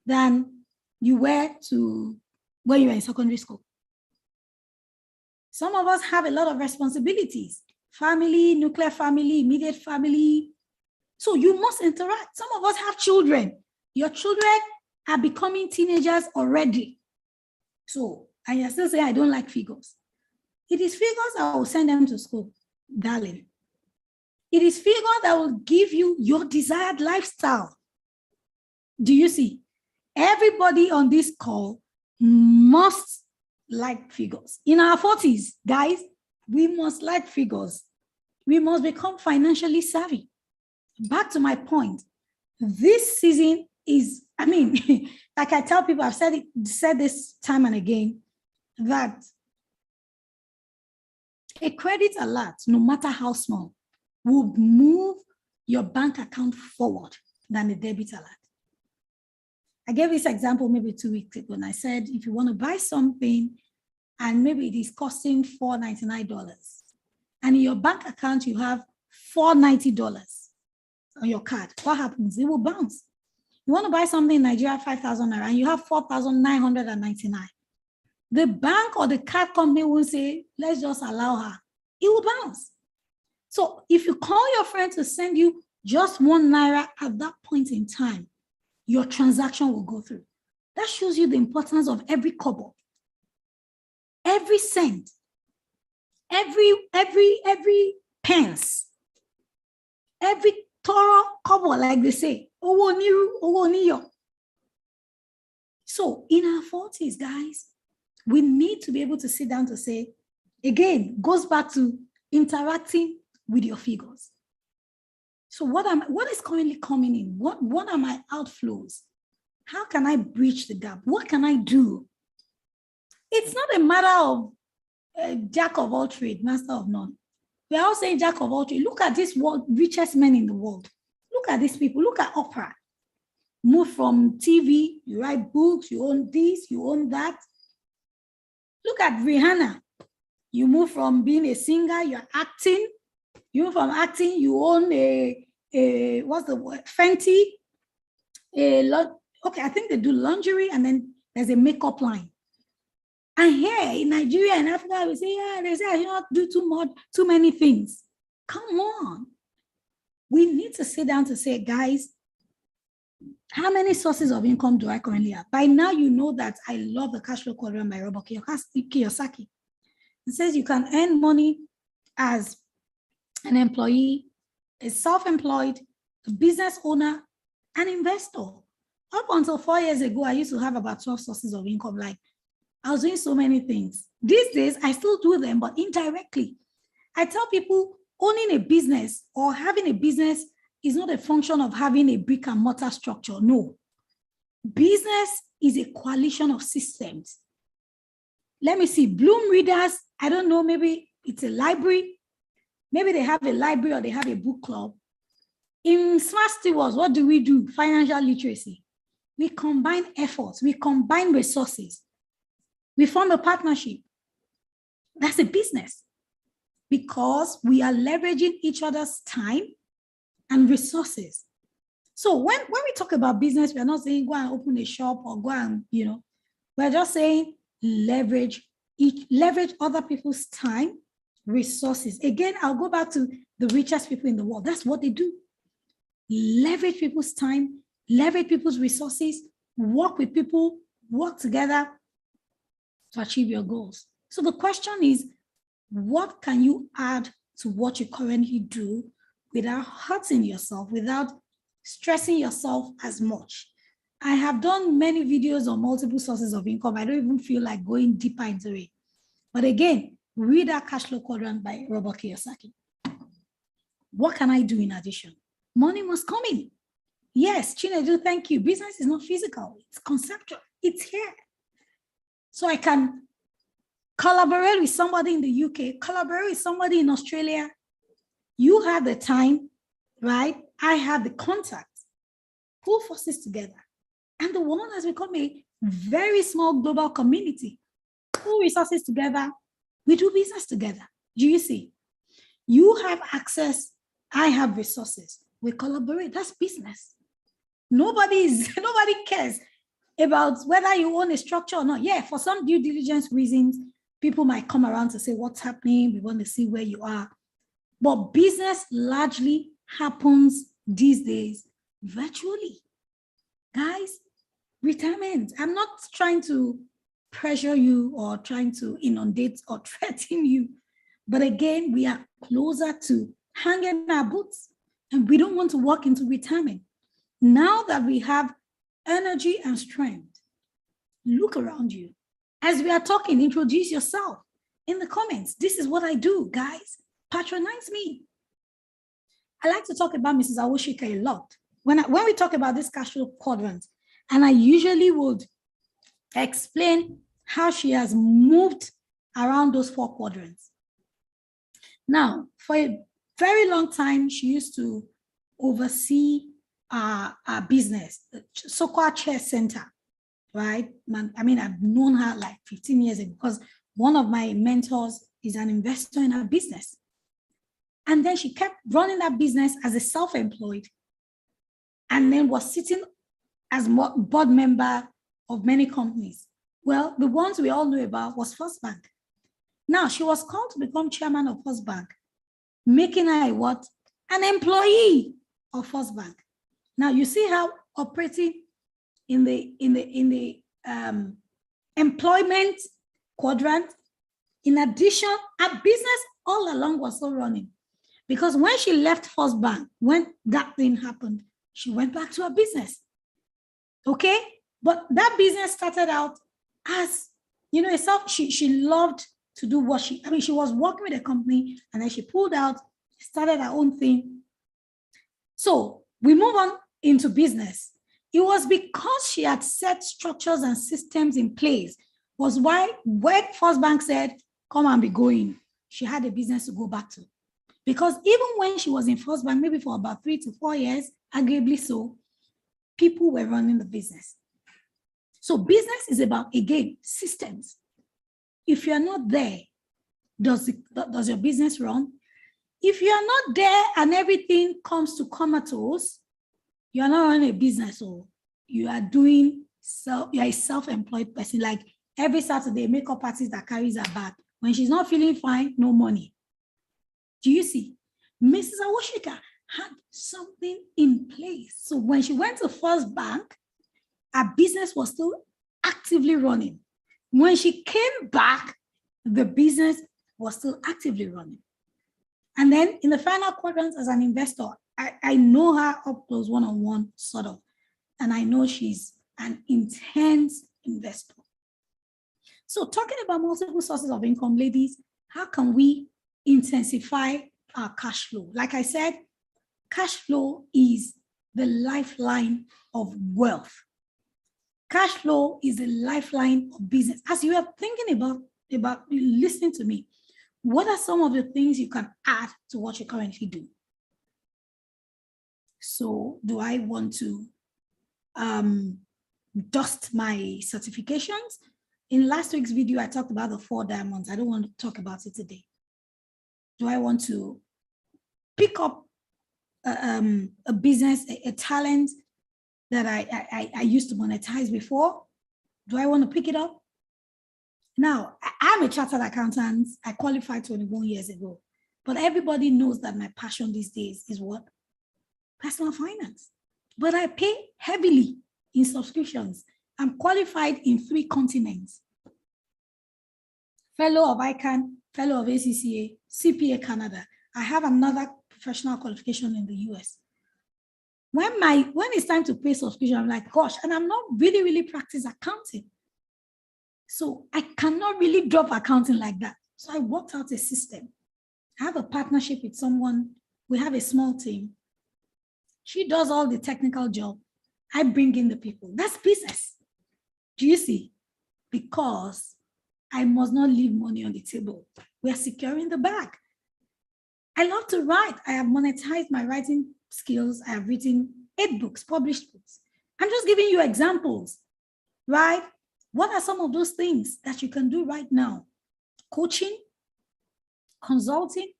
A: than you were to when you were in secondary school. Some of us have a lot of responsibilities, family, nuclear family, immediate family. So you must interact. Some of us have children. Your children are becoming teenagers already. So, and you're still saying, I don't like figures. It is figures that will send them to school, darling. It is figures that will give you your desired lifestyle. Do you see? Everybody on this call must like figures. In our 40s, guys, we must like figures. We must become financially savvy. Back to my point. This season is, like I tell people, I've said this time and again, that a credit alert, no matter how small, will move your bank account forward than a debit alert. I gave this example maybe 2 weeks ago, and I said, if you want to buy something and maybe it is costing $499, and in your bank account you have $490 on your card, what happens? It will bounce. You want to buy something in Nigeria, 5,000 naira, and you have 4,999. The bank or the card company will say, let's just allow her. It will bounce. So if you call your friend to send you just 1 naira at that point in time, your transaction will go through. That shows you the importance of every kobo, every cent, every pence, every thorough kobo, like they say. So in our 40s, guys, we need to be able to sit down to say, again, goes back to interacting with your figures. So what is currently coming in? What are my outflows? How can I bridge the gap? What can I do? It's not a matter of jack of all trades, master of none. We are all saying jack of all trades. Look at this world, richest men in the world. Look at these people. Look at Oprah. Move from TV, you write books, you own this, you own that. Look at Rihanna. You move from being a singer, you're acting. You move from acting, you own what's the word? Fenty. Okay, I think they do lingerie, and then there's a makeup line. And here in Nigeria and Africa, we say, yeah, they say I should not do too many things. Come on. We need to sit down to say, guys, how many sources of income do I currently have? By now, you know that I love the cash flow quadrant by Robert Kiyosaki. It says you can earn money as an employee, a self-employed, a business owner, an investor. Up until 4 years ago, I used to have about 12 sources of income. Like, I was doing so many things. These days, I still do them, but indirectly. I tell people owning a business or having a business is not a function of having a brick and mortar structure. No. Business is a coalition of systems. Let me see. Bloom Readers, I don't know, maybe it's a library. Maybe they have a library or they have a book club. In Smart Stewards, what do? Financial literacy. We combine efforts. We combine resources. We form a partnership. That's a business because we are leveraging each other's time and resources. So when we talk about business, we're not saying go and open a shop or go and, we're just saying leverage other people's time, resources. Again, I'll go back to the richest people in the world. That's what they do. Leverage people's time, leverage people's resources, work with people, work together to achieve your goals. So the question is, what can you add to what you currently do without hurting yourself, without stressing yourself as much? I have done many videos on multiple sources of income. I don't even feel like going deeper into it. But again, read that cash flow quadrant by Robert Kiyosaki. What can I do in addition? Money must come in. Yes, Chinedu, thank you. Business is not physical, it's conceptual, it's here. So I can collaborate with somebody in the UK, collaborate with somebody in Australia. You have the time, right? I have the contact. Pull forces together. And the world has become a very small global community. Pull resources together. We do business together. Do you see? You have access. I have resources. We collaborate. That's business. Nobody cares about whether you own a structure or not. Yeah, for some due diligence reasons, people might come around to say what's happening. We want to see where you are. But business largely happens these days virtually. Guys, retirement. I'm not trying to pressure you or trying to inundate or threaten you. But again, we are closer to hanging our boots and we don't want to walk into retirement. Now that we have energy and strength, look around you. As we are talking, introduce yourself in the comments. This is what I do, guys. Patronize me. I like to talk about Mrs. Awoshika a lot. When we talk about this cash flow quadrant, and I usually would explain how she has moved around those 4 quadrants. Now, for a very long time, she used to oversee our business, the so-called Chair Center, right? I mean, I've known her like 15 years ago because one of my mentors is an investor in her business. And then she kept running that business as a self-employed and then was sitting as board member of many companies. Well, the ones we all knew about was First Bank. Now, she was called to become chairman of First Bank, making her a what? An employee of First Bank. Now, you see how operating in the employment quadrant, in addition, her business all along was still running. Because when she left First Bank, when that thing happened, she went back to her business. Okay? But that business started out as, you know, she loved to do what she was working with a company and then she pulled out, started her own thing. So we move on into business. It was because she had set structures and systems in place was why when First Bank said, come and be going, she had a business to go back to. Because even when she was in First Bank, maybe for about 3 to 4 years, arguably so, people were running the business. So business is about, again, systems. If you're not there, does your business run? If you're not there and everything comes to comatose, you're not running a business, or you are you're a self-employed person. Like every Saturday, makeup artist that carries her bag. When she's not feeling fine, no money. Do you see? Mrs. Awoshika had something in place. So when she went to First Bank, her business was still actively running. When she came back, the business was still actively running. And then in the final quadrant as an investor, I know her up close one-on-one sort of, and I know she's an intense investor. So talking about multiple sources of income, ladies, how can we intensify our cash flow? Like I said, cash flow is the lifeline of wealth. Cash flow is the lifeline of business. As you are thinking about listening to me, what are some of the things you can add to what you currently do? So do I want to dust my certifications? In last week's video, I talked about the 4 diamonds. I don't want to talk about it today. Do I want to pick up a business, a talent that I used to monetize before? Do I want to pick it up? Now, I'm a chartered accountant. I qualified 21 years ago. But everybody knows that my passion these days is what? Personal finance. But I pay heavily in subscriptions. I'm qualified in 3 continents. Fellow of ICANN, fellow of ACCA, CPA Canada. I have another professional qualification in the US. When it's time to pay subscription, I'm like, gosh, and I'm not really practice accounting. So I cannot really drop accounting like that. So I worked out a system. I have a partnership with someone. We have a small team. She does all the technical job. I bring in the people. That's business. Do you see? Because I must not leave money on the table. We are securing the bag. I love to write. I have monetized my writing skills. I have written 8 books, published books. I'm just giving you examples, right? What are some of those things that you can do right now? Coaching, consulting,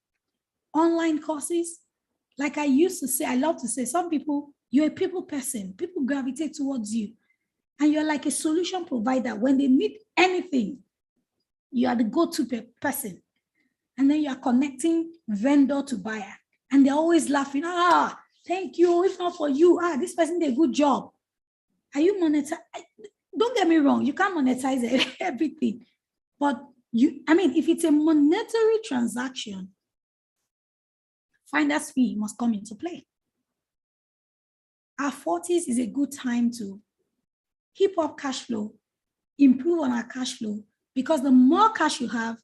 A: online courses. Like I used to say, I love to say, some people, you're a people person. People gravitate towards you. And you're like a solution provider. When they need anything, you are the go-to person. And then you are connecting vendor to buyer. And they're always laughing. Thank you. If not for you, this person did a good job. Are you monetizing? Don't get me wrong. You can't monetize everything. But if it's a monetary transaction, finder's fee must come into play. Our 40s is a good time to keep up cash flow, improve on our cash flow, because the more cash you have,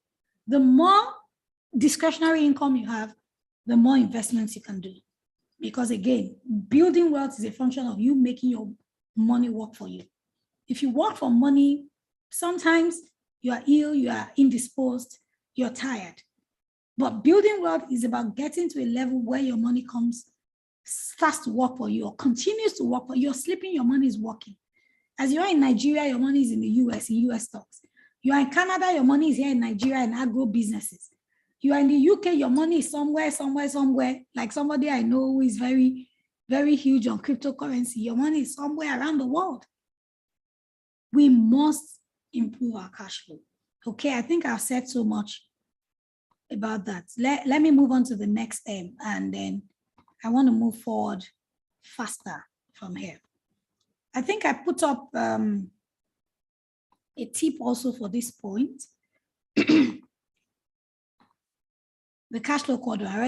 A: the more discretionary income you have, the more investments you can do. Because again, building wealth is a function of you making your money work for you. If you work for money, sometimes you are ill, you are indisposed, you're tired. But building wealth is about getting to a level where your money starts to work for you or continues to work for you. You're sleeping, your money is working. As you're in Nigeria, your money is in the US, in US stocks. You are in Canada, your money is here in Nigeria in agro businesses. You are in the UK, your money is somewhere. Like somebody I know who is very, very huge on cryptocurrency. Your money is somewhere around the world. We must improve our cash flow. Okay, I think I've said so much about that. Let me move on to the next thing, and then I want to move forward faster from here. I think I put up a tip also for this point. The cash flow quadrant, I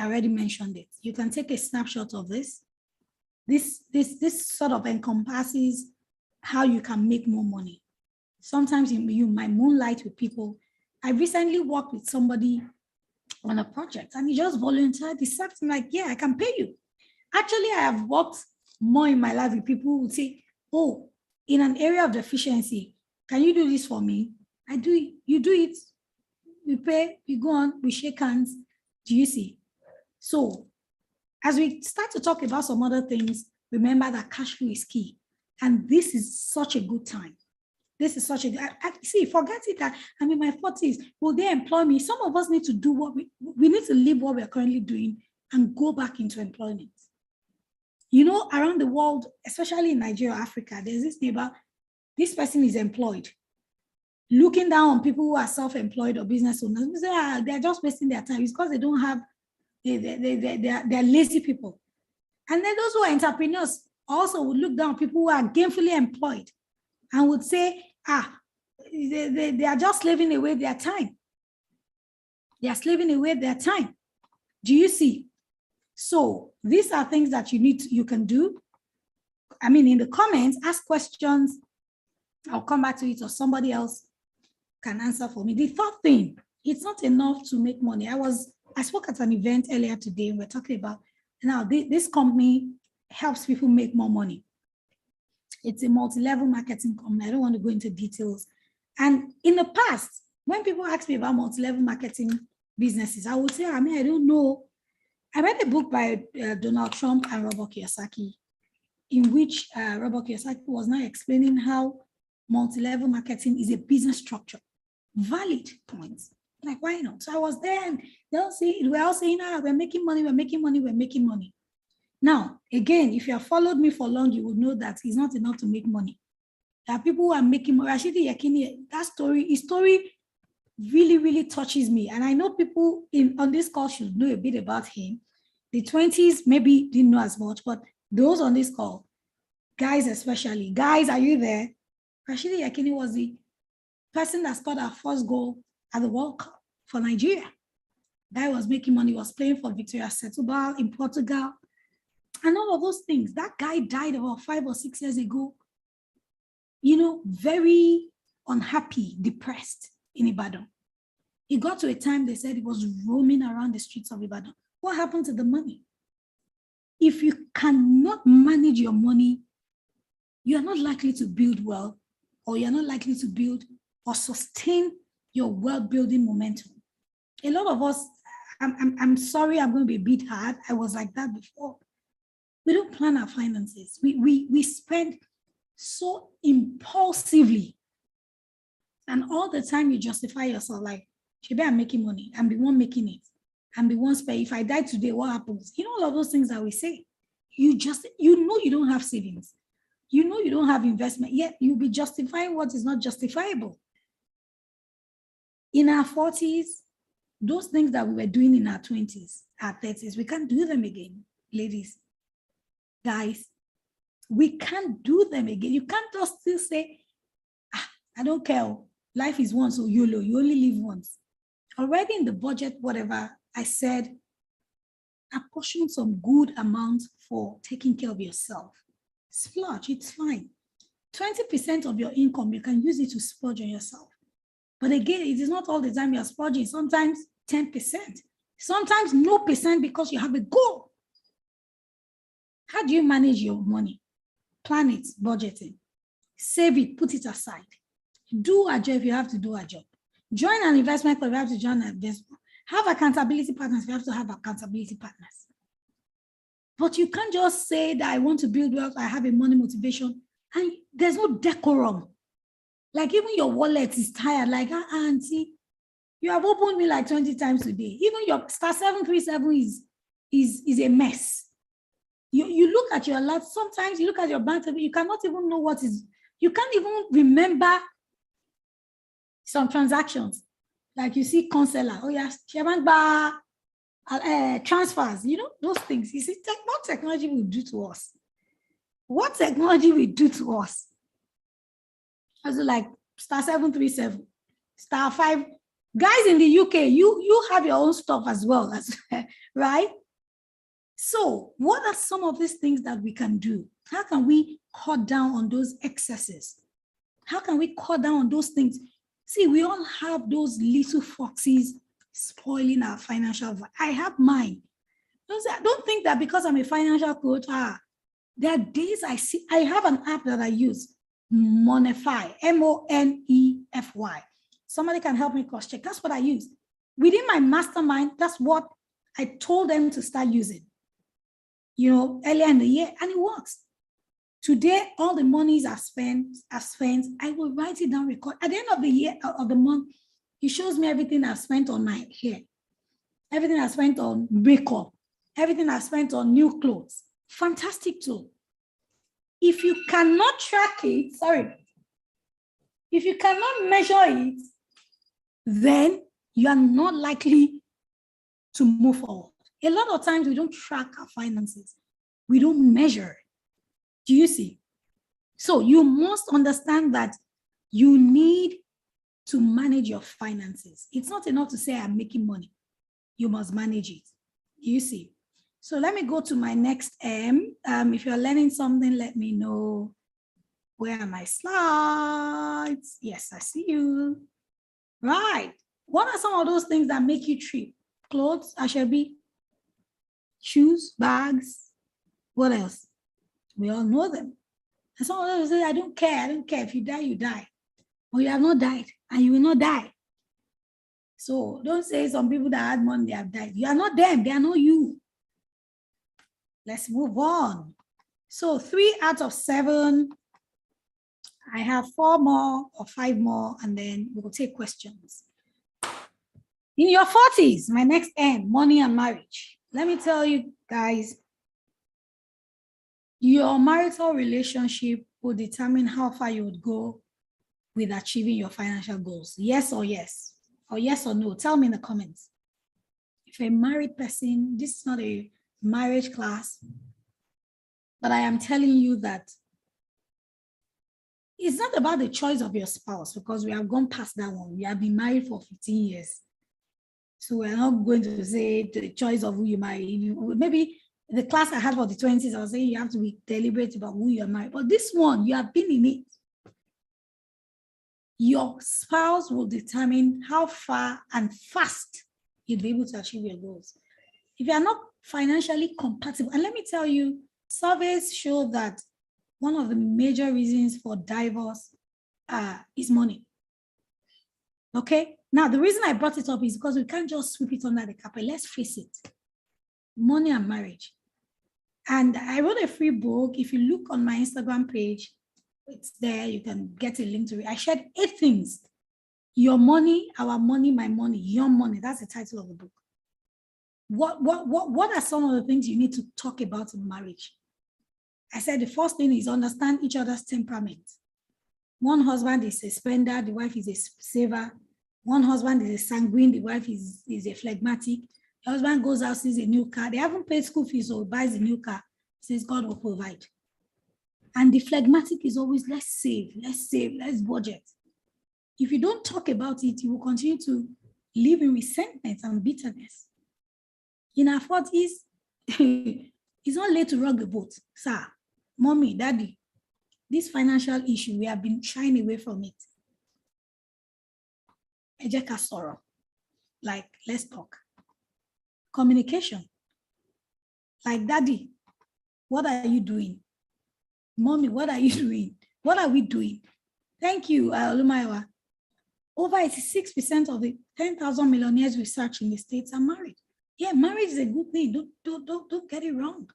A: already mentioned it. You can take a snapshot of this. This sort of encompasses how you can make more money. Sometimes you might moonlight with people. I recently worked with somebody on a project and he just volunteered. He said to me like, yeah, I can pay you. Actually, I have worked more in my life with people who would say, oh, in an area of deficiency, can you do this for me? I do it, you do it. We pay, we go on, we shake hands. Do you see? So as we start to talk about some other things, remember that cash flow is key. And this is such a good time. This is such a, see, forget it that I'm in my 40s. Will they employ me? Some of us need to do what we need to leave what we're currently doing and go back into employment. You know, around the world, especially in Nigeria, Africa, there's this neighbor, this person is employed. Looking down on people who are self-employed or business owners, we say, they're just wasting their time. It's because they don't have, they're lazy people. And then those who are entrepreneurs also would look down on people who are gainfully employed and would say, they are just slaving away their time. They are slaving away their time. Do you see? So these are things that you can do. I mean, in the comments, ask questions. I'll come back to it or somebody else can answer for me. The third thing, it's not enough to make money. I spoke at an event earlier today, and we're talking about now this company helps people make more money. It's a multi-level marketing company. I don't want to go into details. And in the past, when people ask me about multi-level marketing businesses, I would say, I don't know. I read a book by Donald Trump and Robert Kiyosaki, in which Robert Kiyosaki was now explaining how multi-level marketing is a business structure. Valid points. Like, why not? So I was there and we're all saying, we're making money, we're making money, we're making money. Now, again, if you have followed me for long, you would know that it's not enough to make money. There are people who are making more. Rashidi Yakini, that story really, really touches me. And I know people on this call should know a bit about him. The 20s maybe didn't know as much, but those on this call, guys especially, guys, are you there? Rashidi Yakini was the person that scored our first goal at the World Cup for Nigeria. Guy was making money, was playing for Victoria Setúbal in Portugal, and all of those things. That guy died about 5 or 6 years ago, very unhappy, depressed in Ibadan. It got to a time they said he was roaming around the streets of Ibadan. What happened to the money? If you cannot manage your money, you are not likely to build wealth, or you're not likely to build or sustain your wealth building momentum. A lot of us, I'm sorry, I'm going to be a bit hard. I was like that before. We don't plan our finances. We spend so impulsively. And all the time you justify yourself like, maybe I'm making money. I'm the one making it. I'm the one spending. If I die today, what happens? All of those things that we say. You don't have savings. You don't have investment, yet you'll be justifying what is not justifiable. In our 40s, those things that we were doing in our 20s, our 30s, we can't do them again, ladies, guys. We can't do them again. You can't just still say, I don't care. Life is once, so YOLO, you only live once. Already in the budget, whatever, I said, apportion some good amount for taking care of yourself. Splurge, it's fine. 20% of your income, you can use it to splurge on yourself. But again, it is not all the time you're splurging. Sometimes 10%, sometimes no percent because you have a goal. How do you manage your money? Plan it, budgeting. Save it, put it aside. Do a job if you have to do a job. Join an investment club if you have to join an investment. Have accountability partners if you have to have accountability partners. But you can't just say that I want to build wealth, I have a money motivation, and there's no decorum. Like even your wallet is tired, like, auntie, you have opened me like 20 times today. Even your star 737 is a mess. You look at your alert, sometimes you look at your bank table, you cannot even know what is, you can't even remember some transactions. Like you see counselor, oh yes, transfers, those things. You see, what technology will do to us? What technology will do to us? Also like star 737, star 5. Guys in the UK, you have your own stuff as well, right? So what are some of these things that we can do? How can we cut down on those excesses? How can we cut down on those things? See, we all have those little foxes spoiling our financial. I have mine. Don't think that because I'm a financial coach, there are days I see, I have an app that I use, Monify, Monefy. Somebody can help me cross check. That's what I use. Within my mastermind, that's what I told them to start using, earlier in the year, and it works. Today, all the monies are spent. I will write it down, record. At the end of the year, of the month, it shows me everything I've spent on my hair, everything I've spent on makeup, everything I've spent on new clothes. Fantastic tool. If you cannot track it, if you cannot measure it, then you are not likely to move forward. A lot of times we don't track our finances. We don't measure. Do you see? So you must understand that you need to manage your finances. It's not enough to say I'm making money. You must manage it. Do you see? So let me go to my next M. If you're learning something, let me know. Where are my slides? Yes, I see you. Right. What are some of those things that make you trip? Clothes, Ashebi, shoes, bags. What else? We all know them. And some of them say, I don't care. If you die, you die. Or you have not died, and you will not die. So don't say some people that had money, they have died. You are not them. They are not you. Let's move on. So 3 out of 7. I have 4 more or 5 more, and then we'll take questions. In your 40s, my next end, money and marriage. Let me tell you guys, your marital relationship will determine how far you would go with achieving your financial goals. Yes or yes? Or yes or no? Tell me in the comments. If you're a married person, this is not a marriage class, but I am telling you that it's not about the choice of your spouse, because we have gone past that one. We have been married for 15 years. So we're not going to say the choice of who you marry. Maybe the class I had for the 20s, I was saying you have to be deliberate about who you're married. But this one, you have been in it. Your spouse will determine how far and fast you'll be able to achieve your goals. If you are not financially compatible, and let me tell you, surveys show that one of the major reasons for divorce is money. Okay? Now, the reason I brought it up is because we can't just sweep it under the carpet. Let's face it. Money and marriage. And I wrote a free book. If you look on my Instagram page, it's there. You can get a link to it. I shared 8 things. Your money, our money, my money, your money. That's the title of the book. What are some of the things you need to talk about in marriage? I said the first thing is understand each other's temperament. One husband is a spender, the wife is a saver. One husband is a sanguine, the wife is a phlegmatic. The husband goes out, sees a new car. They haven't paid school fees, so buys a new car. Says God will provide. And the phlegmatic is always, let's save, let's budget. If you don't talk about it, you will continue to live in resentment and bitterness. In our 40s, it's not late to rock the boat. Sir, mommy, daddy, this financial issue, we have been shying away from it. Ejeka sorrow. Like, let's talk. Communication. Like, daddy, what are you doing? Mommy, what are you doing? What are we doing? Thank you, Olumayowa. Over 86% of the 10,000 millionaires research in the States are married. Yeah, marriage is a good thing. Don't get it wrong.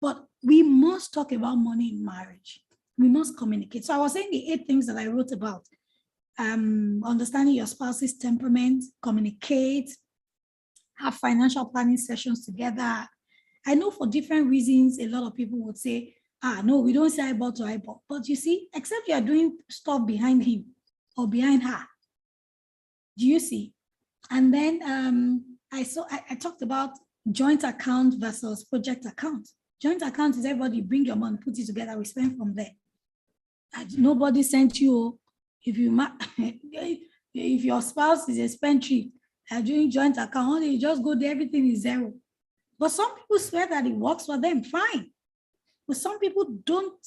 A: But we must talk about money in marriage. We must communicate. So I was saying the 8 things that I wrote about. Understanding your spouse's temperament, communicate, have financial planning sessions together. I know for different reasons, a lot of people would say, no, we don't say eyeball to eyeball. But you see, except you are doing stuff behind him or behind her. Do you see? And then I talked about joint account versus project account. Joint account is everybody bring your money, put it together, we spend from there. Nobody sent you. If your spouse is a spendthrift, doing joint account, you just go there, everything is zero. But some people swear that it works for them, fine. But some people don't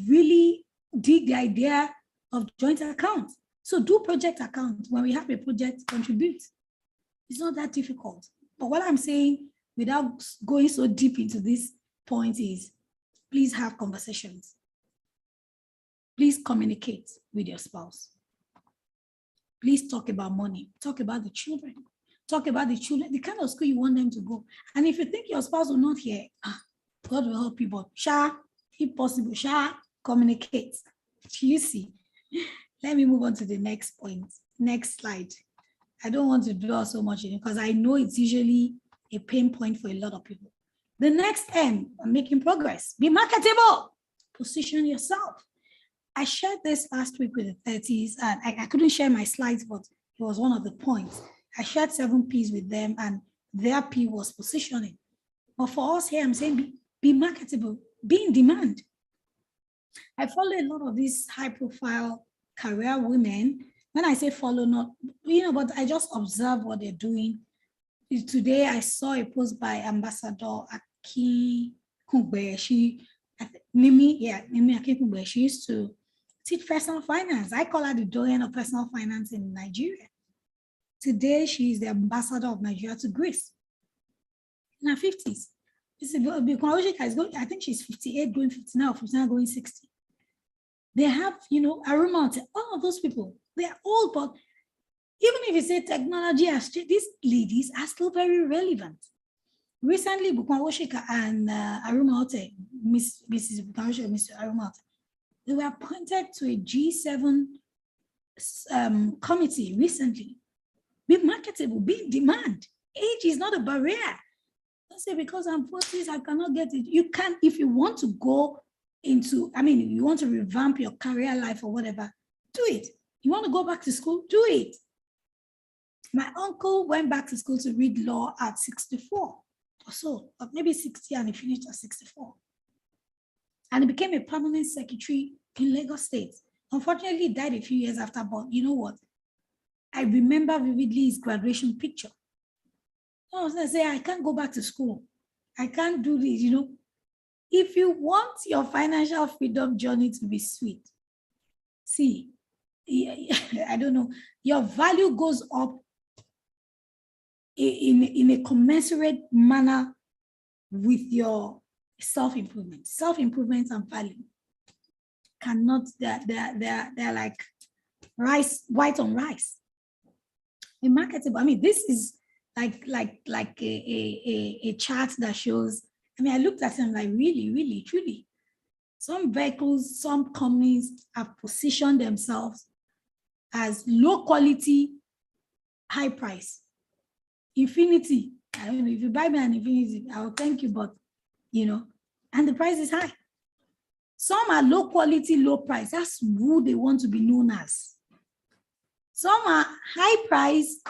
A: really dig the idea of joint account. So do project account. When we have a project, contribute. It's not that difficult. But what I'm saying, without going so deep into this point, is please have conversations. Please communicate with your spouse. Please talk about money. Talk about the children. Talk about the children, the kind of school you want them to go. And if you think your spouse will not hear, God will help you, but if possible, communicate. You see. Let me move on to the next point. Next slide. I don't want to dwell so much in it because I know it's usually a pain point for a lot of people. The next M, making progress. Be marketable. Position yourself. I shared this last week with the 30s, and I couldn't share my slides, but it was one of the points. I shared 7 P's with them, and their P was positioning. But for us here, I'm saying be marketable, be in demand. I follow a lot of these high-profile career women. When I say follow, not, but I just observe what they're doing. Today, I saw a post by Ambassador Aki Kungbe. Nimi Aki Kungbe. She used to teach personal finance. I call her the doyen of personal finance in Nigeria. Today, she is the ambassador of Nigeria to Greece. In her 50s. I think she's 58 going 59 or 59 going 60. They have, Aruma, all of those people, they are old, but even if you say technology has changed, these ladies are still very relevant. Recently, Bukwanoshika and Aruma Ote, Mrs. Bukwanoshika and Mr. Aruma Ote, they were appointed to a G7 committee recently. Be marketable, be in demand. Age is not a barrier. Don't say because I'm 40s, I cannot get it. You can, if you want to go into, you want to revamp your career life or whatever, do it. You want to go back to school, do it. My uncle went back to school to read law at 64 or so, or maybe 60, and he finished at 64. And he became a permanent secretary in Lagos State. Unfortunately, he died a few years after, but you know what? I remember vividly his graduation picture. I was going to say, I can't go back to school. I can't do this, If you want your financial freedom journey to be sweet, see, I don't know, your value goes up in a commensurate manner with your self-improvement. Self-improvement and value cannot, they're like rice, white on rice. In marketable, this is like a chart that shows, I looked at it and like, really, really, truly, some vehicles, some companies have positioned themselves as low quality, high price. Infinity, I don't know, if you buy me an Infinity, I will thank you, but and the price is high. Some are low quality, low price. That's who they want to be known as. Some are high price,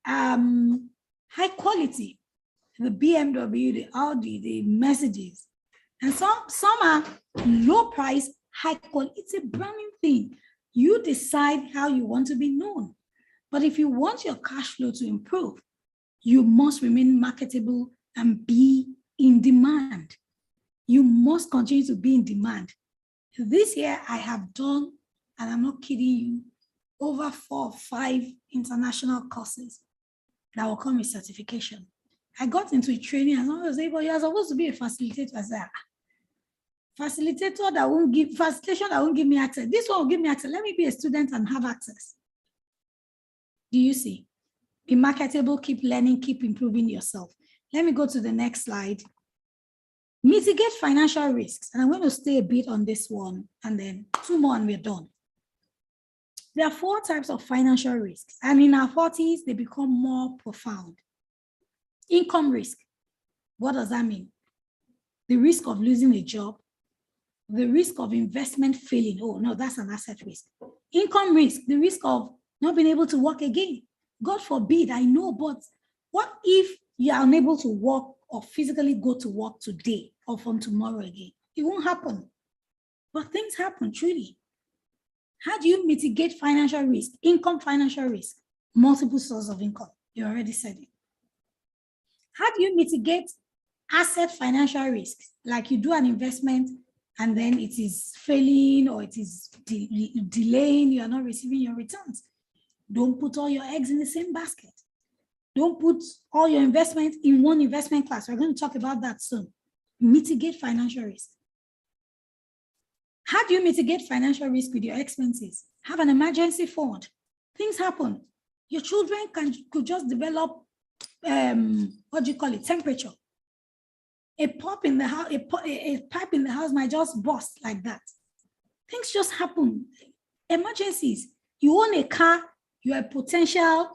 A: high quality. The BMW, the Audi, the Mercedes. And some are low price, high quality. It's a branding thing. You decide how you want to be known. But if you want your cash flow to improve, you must remain marketable and be in demand. You must continue to be in demand. This year, I have done, and I'm not kidding you, over 4 or 5 international courses that will come with certification. I got into a training and someone was saying, but you're supposed to be a facilitator. I said, facilitator that won't give, facilitation that won't give me access. This one will give me access. Let me be a student and have access. Do you see? Be marketable, keep learning, keep improving yourself. Let me go to the next slide. Mitigate financial risks. And I'm going to stay a bit on this one and then 2 more and we're done. There are 4 types of financial risks. And in our 40s, they become more profound. Income risk. What does that mean? The risk of losing a job. The risk of investment failing. Oh, no, that's an asset risk. Income risk. The risk of not being able to work again. God forbid, I know, but what if you are unable to work or physically go to work today or from tomorrow again? It won't happen. But things happen, truly. How do you mitigate financial risk? Income financial risk. Multiple sources of income. You already said it. How do you mitigate asset financial risk? Like you do an investment and then it is failing or it is delaying, you are not receiving your returns. Don't put all your eggs in the same basket. Don't put all your investments in one investment class. We're going to talk about that soon. Mitigate financial risk. How do you mitigate financial risk with your expenses? Have an emergency fund. Things happen. Your children could just develop, temperature. A pipe in the house, a pipe in the house might just burst like that. Things just happen. Emergencies. You own a car, you have a potential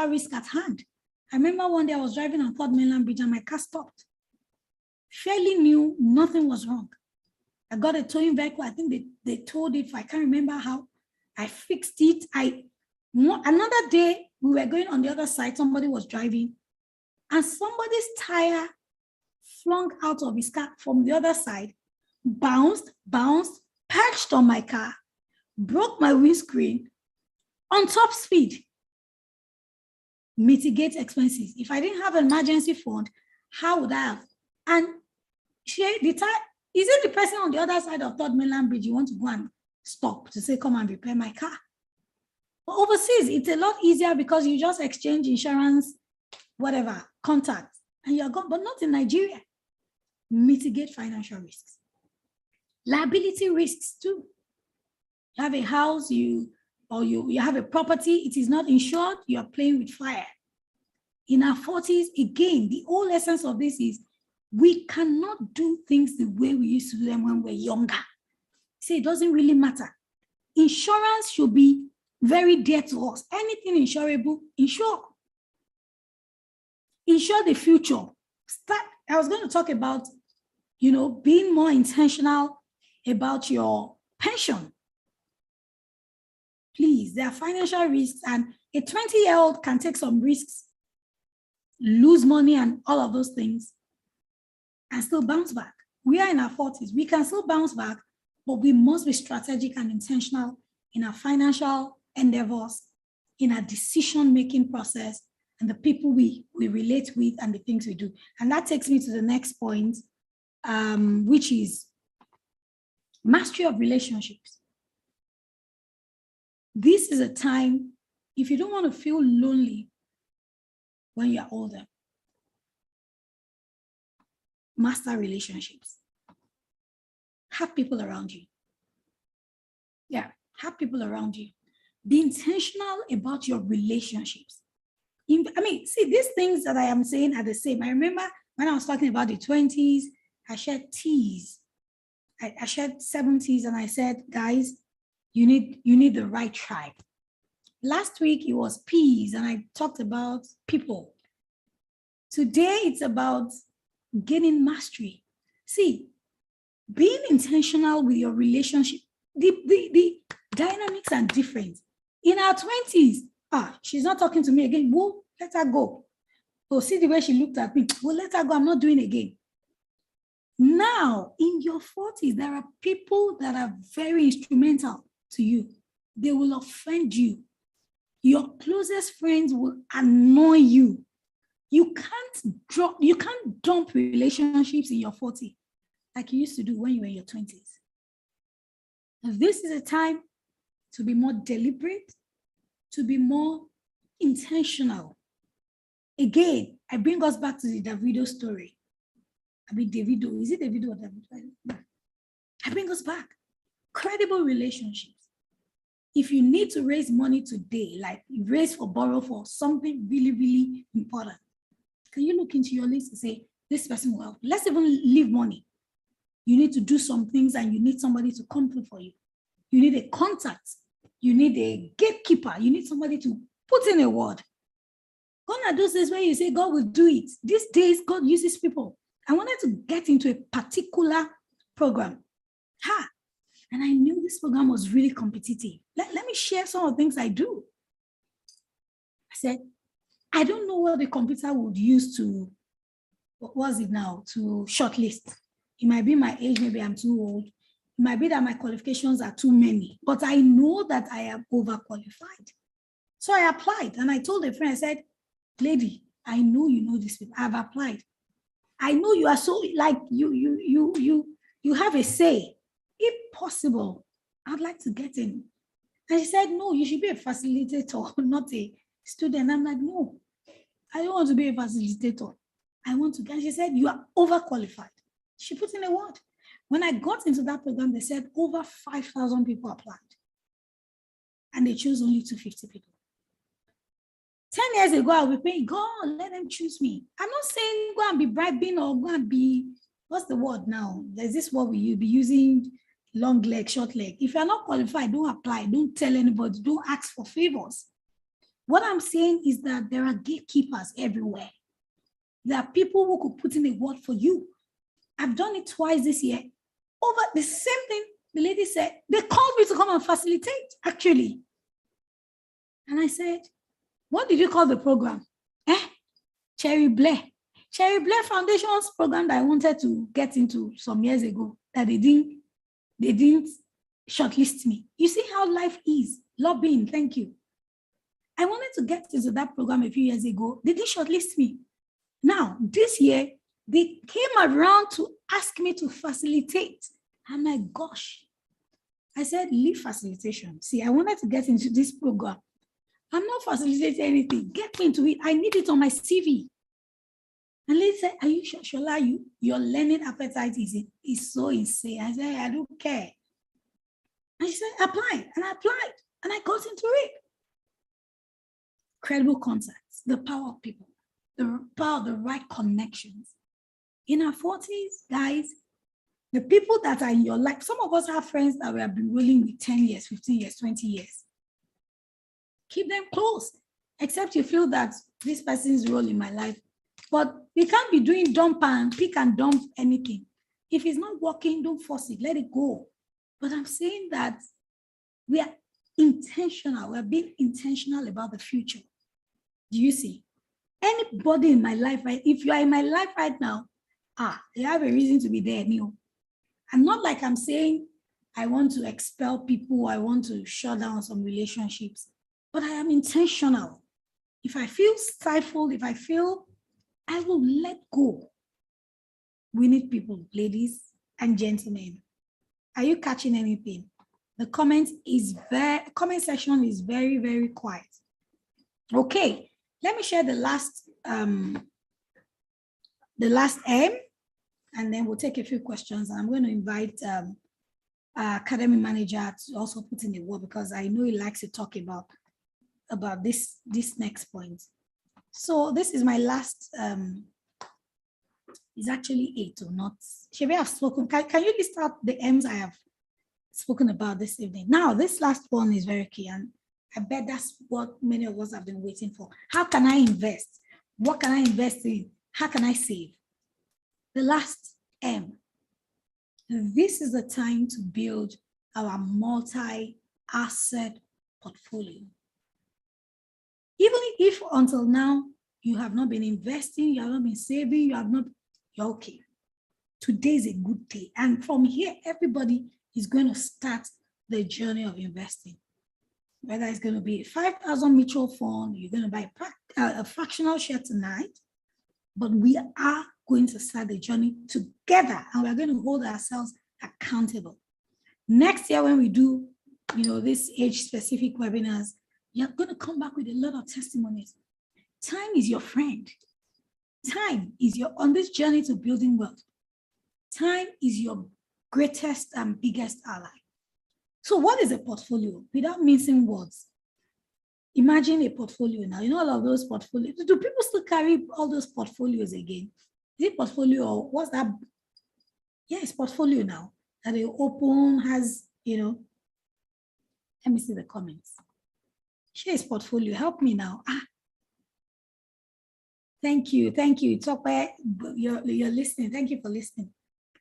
A: risk at hand. I remember one day I was driving on 3rd Mainland Bridge and my car stopped. Fairly new, nothing was wrong. I got a towing vehicle. I think they towed it. I can't remember how. I fixed it. Another day, we were going on the other side. Somebody was driving and somebody's tire flung out of his car from the other side, bounced, perched on my car, broke my windscreen on top speed. Mitigate expenses. If I didn't have an emergency fund, how would I have? And the tire, is it the person on the other side of 3rd Mainland Bridge you want to go and stop to say, come and repair my car? But overseas, it's a lot easier because you just exchange insurance, whatever, contact, and you're gone, but not in Nigeria. Mitigate financial risks. Liability risks too. You have a house, you have a property, it is not insured, you are playing with fire. In our 40s, again, the whole essence of this is we cannot do things the way we used to do them when we're younger. See, it doesn't really matter. Insurance should be very dear to us. Anything insurable, insure. Insure the future. I was going to talk about being more intentional about your pension. Please, there are financial risks, and a 20-year-old can take some risks, lose money and all of those things, and still bounce back. We are in our 40s. We can still bounce back, but we must be strategic and intentional in our financial endeavors, in our decision-making process, and the people we relate with and the things we do. And that takes me to the next point, which is mastery of relationships. This is a time, if you don't want to feel lonely when you're older, master relationships. Have people around you. Yeah, have people around you. Be intentional about your relationships. See, these things that I am saying are the same. I remember when I was talking about the 20s, I shared T's. I shared 70s, and I said, guys, you need the right tribe. Last week it was P's, and I talked about people. Today it's about gaining mastery. See, being intentional with your relationship, the dynamics are different. In our 20s, she's not talking to me again. Whoa, let her go. Oh, see the way she looked at me. Well, let her go. I'm not doing it again. Now, in your 40s, there are people that are very instrumental to you. They will offend you. Your closest friends will annoy you. You can't dump relationships in your 40s like you used to do when you were in your 20s. This is a time to be more deliberate, to be more intentional. Again, I bring us back to the Davido story. Davido, is it Davido or Davido? I bring us back. Credible relationships. If you need to raise money today, like raise or borrow for something really, really important, can you look into your list and say, this person will help? Let's even leave money. You need to do some things, and you need somebody to come through for you. You need a contact. You need a gatekeeper. You need somebody to put in a word. Gone are those days when you say God will do it. These days, God uses people. I wanted to get into a particular program. And I knew this program was really competitive. Let me share some of the things I do. I said, I don't know what the computer would use to, what was it now, to shortlist. It might be my age, maybe I'm too old. It might be that my qualifications are too many, but I know that I am overqualified. So I applied, and I told a friend, I said, lady, I know you know this people. I've applied. I know you are so, like, you have a say. If possible, I'd like to get in. And she said, no, you should be a facilitator, not a student. I'm like, no, I don't want to be a facilitator. I want to get, and she said, you are overqualified. She put in a word. When I got into that program, they said over 5,000 people applied. And they chose only 250 people. 10 years ago, I would be paying, God, let them choose me. I'm not saying go and be bribing or go and be, what's the word now? There's this word you'll be using, long leg, short leg. If you're not qualified, don't apply. Don't tell anybody. Don't ask for favors. What I'm saying is that there are gatekeepers everywhere. There are people who could put in a word for you. I've done it twice this year. Over the same thing, the lady said, they called me to come and facilitate, actually. And I said, what did you call the program? Cherry Blair. Cherry Blair Foundation's program that I wanted to get into some years ago, that they didn't shortlist me. You see how life is. Lobbying, thank you. I wanted to get into that program a few years ago. They didn't shortlist me. Now, this year, they came around to ask me to facilitate. I'm like, gosh. I said, leave facilitation. See, I wanted to get into this program. I'm not facilitating anything. Get me into it. I need it on my CV. And lady said, are you sure, Shola, your learning appetite is so insane? I said, I don't care. And she said, apply. And I applied. And I got into it. Credible contacts, the power of people, the power of the right connections. In our 40s, guys, the people that are in your life, some of us have friends that we have been rolling with 10 years, 15 years, 20 years. Keep them close, except you feel that this person's role in my life. But we can't be doing dump and pick and dump anything. If it's not working, don't force it, let it go. But I'm saying that we are intentional. We're being intentional about the future. Do you see? Anybody in my life, right? If you are in my life right now, you have a reason to be there, Neil. And not like I'm saying I want to expel people, I want to shut down some relationships, but I am intentional. If I feel stifled, if I feel, I will let go. We need people, ladies and gentlemen. Are you catching anything? The comment section is very, very quiet. Okay, let me share the last M, and then we'll take a few questions. And I'm going to invite our academy manager to also put in the word, because I know he likes to talk about this next point. So this is my last, it's actually 8 or not. Should we have spoken? Can you list out the M's I have spoken about this evening? Now, this last one is very key, and I bet that's what many of us have been waiting for. How can I invest? What can I invest in? How can I save? The last M. This is the time to build our multi-asset portfolio. Even if until now you have not been investing, you have not been saving, you're okay. Today is a good day. And from here, everybody is going to start the journey of investing. Whether it's going to be a 5,000 mutual fund, you're going to buy a fractional share tonight, but we are going to start the journey together, and we're going to hold ourselves accountable. Next year, when we do, this age-specific webinars, you're going to come back with a lot of testimonies. Time is your friend. Time is on this journey to building wealth. Time is your greatest and biggest ally. So what is a portfolio? Without mincing words, imagine a portfolio now. All of those portfolios. Do people still carry all those portfolios again? Is it portfolio or what's that? Yeah, it's portfolio now that they open, has, let me see the comments. Share is portfolio. Help me now. Thank you. Talk by you're listening. Thank you for listening.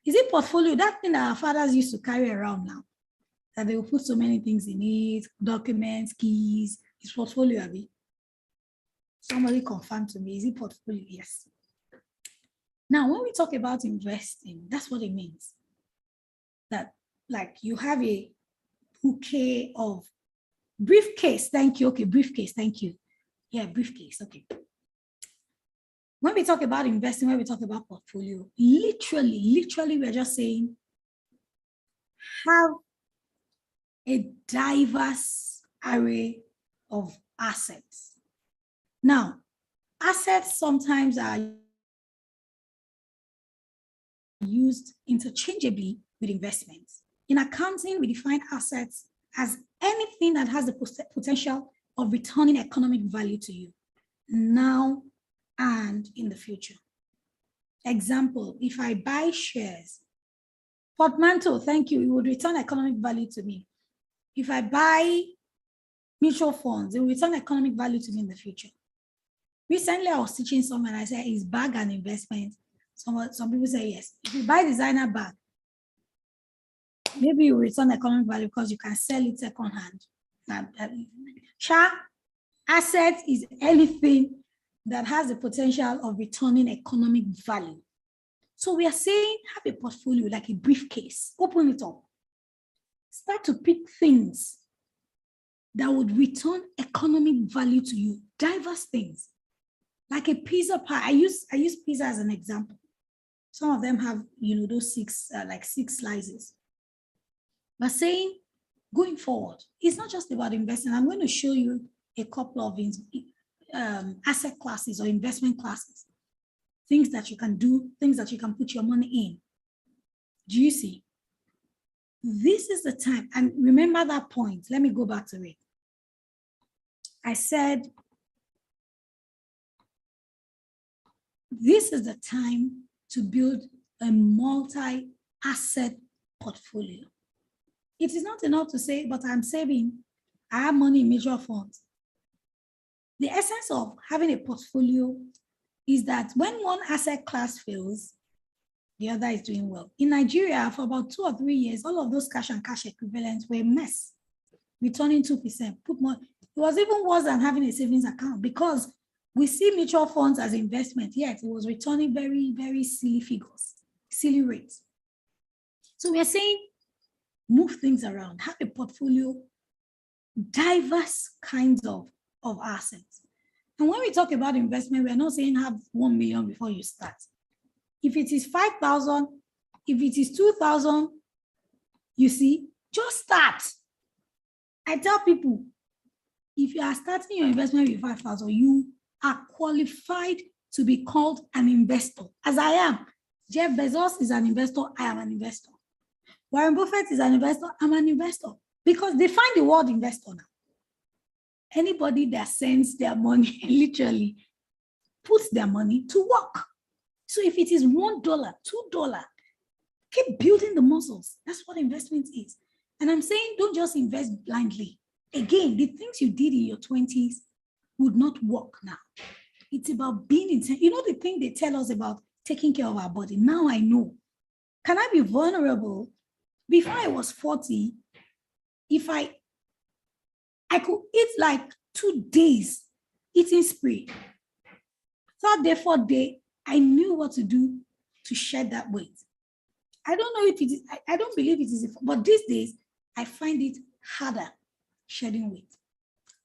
A: Is it portfolio? That thing that our fathers used to carry around now, that they will put so many things in it, documents, keys. It's portfolio, Abby. Somebody confirm to me. Is it portfolio? Yes. Now, when we talk about investing, that's what it means. That, like, you have a bouquet of briefcase. Thank you. Okay, briefcase. Thank you. Yeah, briefcase. Okay. When we talk about investing, when we talk about portfolio, literally, we're just saying have a diverse array of assets. Now, assets sometimes are used interchangeably with investments. In accounting, we define assets as anything that has the potential of returning economic value to you now and in the future. Example, if I buy shares, portmanteau, thank you, it would return economic value to me. If I buy mutual funds, it will return economic value to me in the future. Recently, I was teaching someone, I said, is bag an investment? Some people say yes. If you buy designer bag, maybe you return economic value because you can sell it secondhand. Asset is anything that has the potential of returning economic value. So we are saying have a portfolio like a briefcase, open it up. Start to pick things that would return economic value to you, diverse things. Like a pizza pie. I use pizza as an example. Some of them have, those six slices. But saying, going forward, it's not just about investing. I'm going to show you a couple of asset classes or investment classes, things that you can do, things that you can put your money in. Do you see? This is the time. And remember that point. Let me go back to it. I said, this is the time to build a multi-asset portfolio. It is not enough to say, but I'm saving, I have money in mutual funds. The essence of having a portfolio is that when one asset class fails, the other is doing well. In Nigeria, for about 2 or 3 years, all of those cash and cash equivalents were a mess, returning 2%. Put more. It was even worse than having a savings account because we see mutual funds as investment, yet it was returning very, very silly figures, silly rates. So we're saying move things around, have a portfolio, diverse kinds of assets. And when we talk about investment, we're not saying have 1 million before you start. If it is 5,000, if it is 2,000, you see, just start. I tell people, if you are starting your investment with 5,000, you are qualified to be called an investor, as I am. Jeff Bezos is an investor, I am an investor. Warren Buffett is an investor, I'm an investor. Because they find the word investor now. Anybody that sends their money, literally puts their money to work. So if it is $1, $2, keep building the muscles. That's what investment is. And I'm saying don't just invest blindly. Again, the things you did in your 20s would not work now. It's about being intentional. You know the thing they tell us about taking care of our body? Now I know. Can I be vulnerable? Before I was 40, if I could eat like 2 days eating spree. 3rd day, 4th day, I knew what to do to shed that weight. I don't know if it is, I don't believe it is, but these days, I find it harder shedding weight.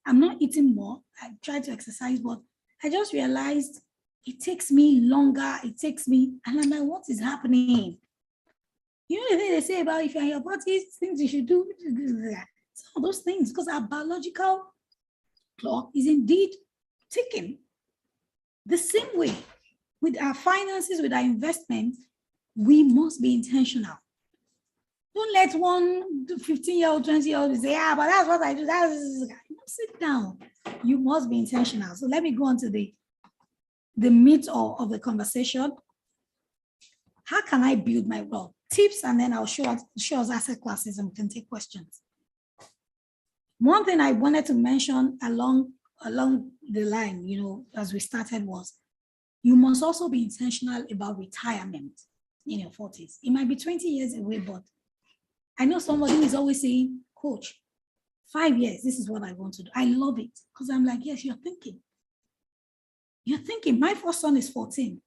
A: I'm not eating more. I try to exercise, but I just realized it takes me longer. It takes me, and I'm like, what is happening? You know the thing they say about if you're in your 40s, things you should do, some of those things, because our biological clock is indeed ticking. The same way with our finances, with our investments, we must be intentional. Don't let one 15-year-old, 20-year-old say, yeah, but that's what I do. Sit down. You must be intentional. So let me go on to the meat of the conversation. How can I build my wealth? Tips, and then I'll show us asset classes and we can take questions. One thing I wanted to mention along the line, you know, as we started was, you must also be intentional about retirement in your 40s. It might be 20 years away, but I know somebody who is always saying, Coach, 5 years, this is what I want to do. I love it because I'm like, yes, you're thinking. You're thinking. My first son is 14.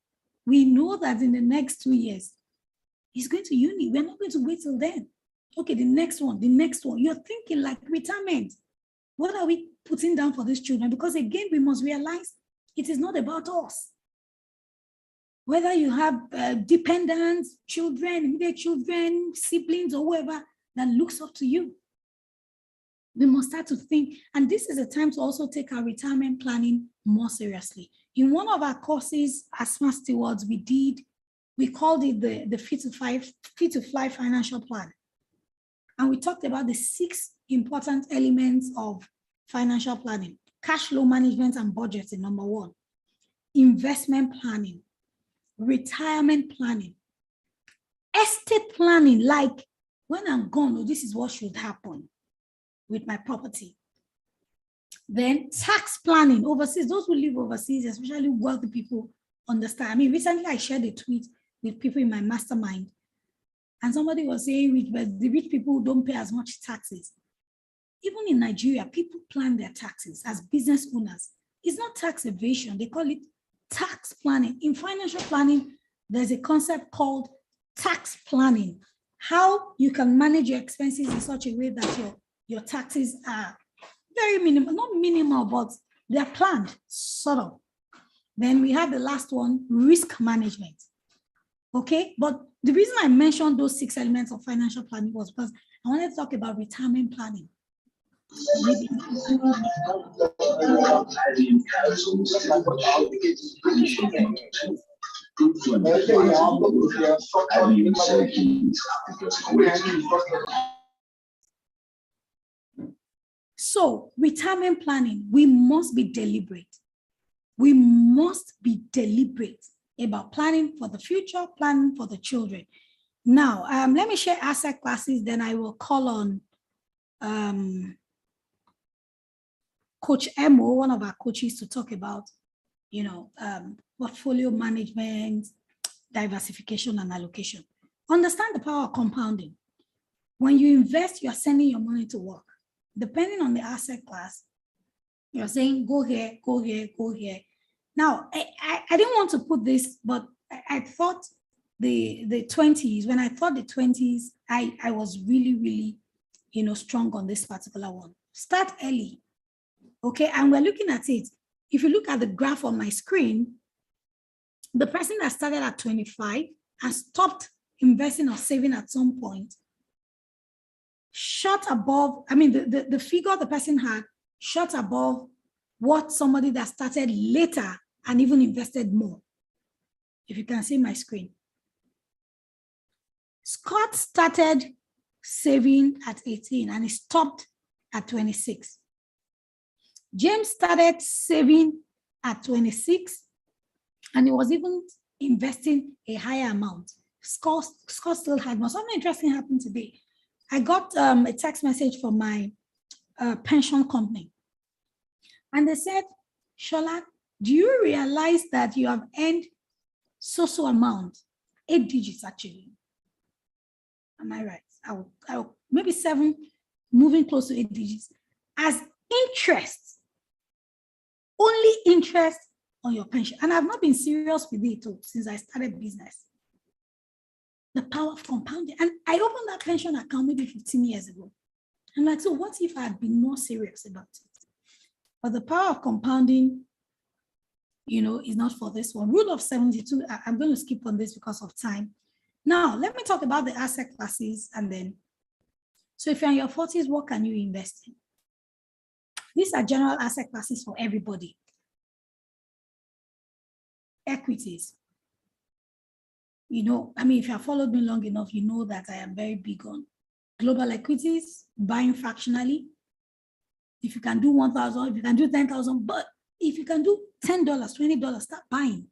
A: We know that in the next 2 years, he's going to uni. We're not going to wait till then. Okay, the next one. You're thinking like retirement. What are we putting down for these children? Because again, we must realize it is not about us. Whether you have dependents, children, immediate children, siblings, or whoever that looks up to you. We must start to think, and this is a time to also take our retirement planning more seriously. In one of our courses as Smart Stewards, we called it the Fit to Fly financial plan. And we talked about the 6 important elements of financial planning: cash flow management and budgeting, number 1, investment planning, retirement planning, estate planning, like when I'm gone, this is what should happen with my property. Then tax planning overseas. Those who live overseas, especially wealthy people, understand. I mean, recently I shared a tweet with people in my mastermind, and somebody was saying the rich people don't pay as much taxes. Even in Nigeria, people plan their taxes as business owners. It's not tax evasion. They call it tax planning. In financial planning, there's a concept called tax planning. How you can manage your expenses in such a way that your taxes are very minimal, not minimal, but they're planned, sort of. Then we have the last one, risk management. Okay, but the reason I mentioned those 6 elements of financial planning was because I wanted to talk about retirement planning. So, retirement planning, we must be deliberate. We must be deliberate about planning for the future, planning for the children. Now, let me share asset classes, then I will call on Coach Emo, one of our coaches, to talk about, portfolio management, diversification and allocation. Understand the power of compounding. When you invest, you are sending your money to work. Depending on the asset class, you're saying, go here, go here, go here. Now, I didn't want to put this, but I thought the 20s, when I thought the 20s, I was really, strong on this particular one. Start early, okay? And we're looking at it. If you look at the graph on my screen, the person that started at 25 and stopped investing or saving at some point, shot above, the figure the person had shot above what somebody that started later and even invested more. If you can see my screen. Scott started saving at 18 and he stopped at 26. James started saving at 26 and he was even investing a higher amount. Scott still had more. Something interesting happened today. I got a text message from my pension company. And they said, Shola, do you realize that you have earned so amount, 8 digits actually? Am I right? I will maybe 7, moving close to 8 digits as interest, only interest on your pension. And I've not been serious with it since I started business. The power of compounding. And I opened that pension account maybe 15 years ago. I'm like, so what if I had been more serious about it? But the power of compounding, is not for this one. Rule of 72, I'm going to skip on this because of time. Now, let me talk about the asset classes and then. So if you're in your 40s, what can you invest in? These are general asset classes for everybody. Equities. If you have followed me long enough, you know that I am very big on global equities, buying fractionally. If you can do 1,000, if you can do 10,000, but if you can do $10, $20, start buying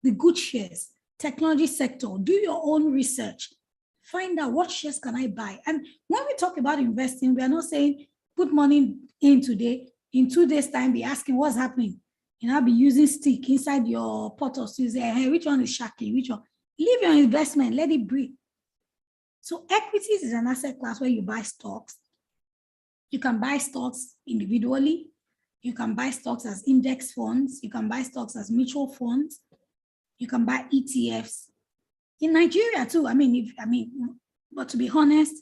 A: the good shares. Technology sector, do your own research. Find out what shares can I buy. And when we talk about investing, we are not saying put money in today. In 2 days' time, be asking what's happening. I'll be using stick inside your pot of to say, hey, which one is shaky? Which one? Leave your investment, let it breathe. So equities is an asset class where you buy stocks. You can buy stocks individually. You can buy stocks as index funds. You can buy stocks as mutual funds. You can buy ETFs. In Nigeria too, but to be honest,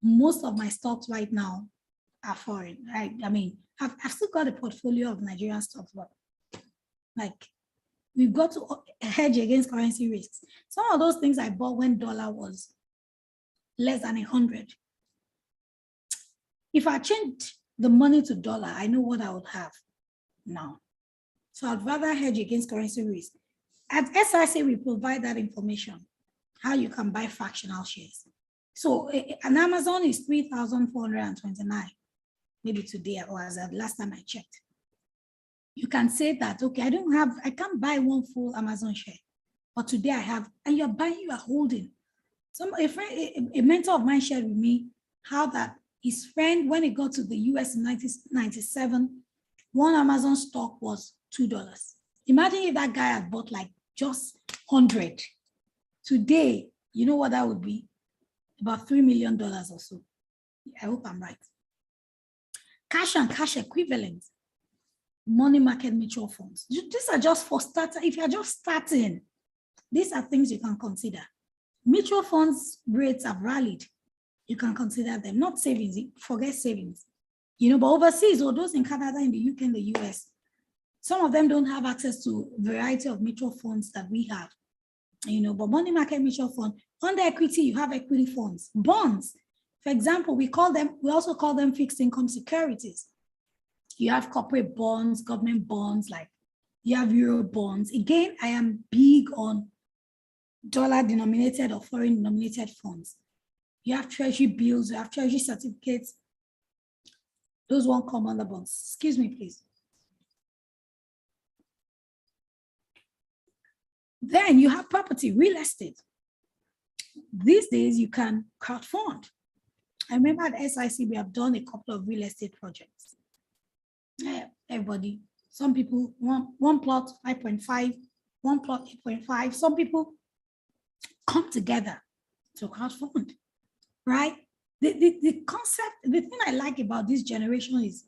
A: most of my stocks right now are foreign, right? I've still got a portfolio of Nigerian stocks, but we've got to hedge against currency risks. Some of those things I bought when dollar was less than 100. If I changed the money to dollar, I know what I would have now. So I'd rather hedge against currency risk. At SIC, we provide that information, how you can buy fractional shares. So an Amazon is 3,429, maybe today or as the last time I checked. You can say that, okay, I can't buy one full Amazon share, but today I have, and you're buying, you are holding. A mentor of mine shared with me how that his friend, when he got to the US in 1997, one Amazon stock was $2. Imagine if that guy had bought just 100. Today, you know what that would be? About $3 million or so. I hope I'm right. Cash and cash equivalents, money market mutual funds. These are just for starter. If you're just starting, these are things you can consider. Mutual funds rates have rallied. You can consider them, not savings, forget savings. But overseas, or those in Canada, in the UK, and the US, some of them don't have access to a variety of mutual funds that we have. But money market mutual fund, under equity, you have equity funds. Bonds, for example, we also call them fixed income securities. You have corporate bonds, government bonds, you have euro bonds. Again, I am big on dollar denominated or foreign denominated funds. You have treasury bills, you have treasury certificates. Those won't come under bonds. Excuse me, please. Then you have property, real estate. These days you can crowdfund. I remember at SIC, we have done a couple of real estate projects. Everybody, some people, one plot 5.5, one plot 8.5. Some people come together to crowdfund, right? The concept, the thing I like about this generation is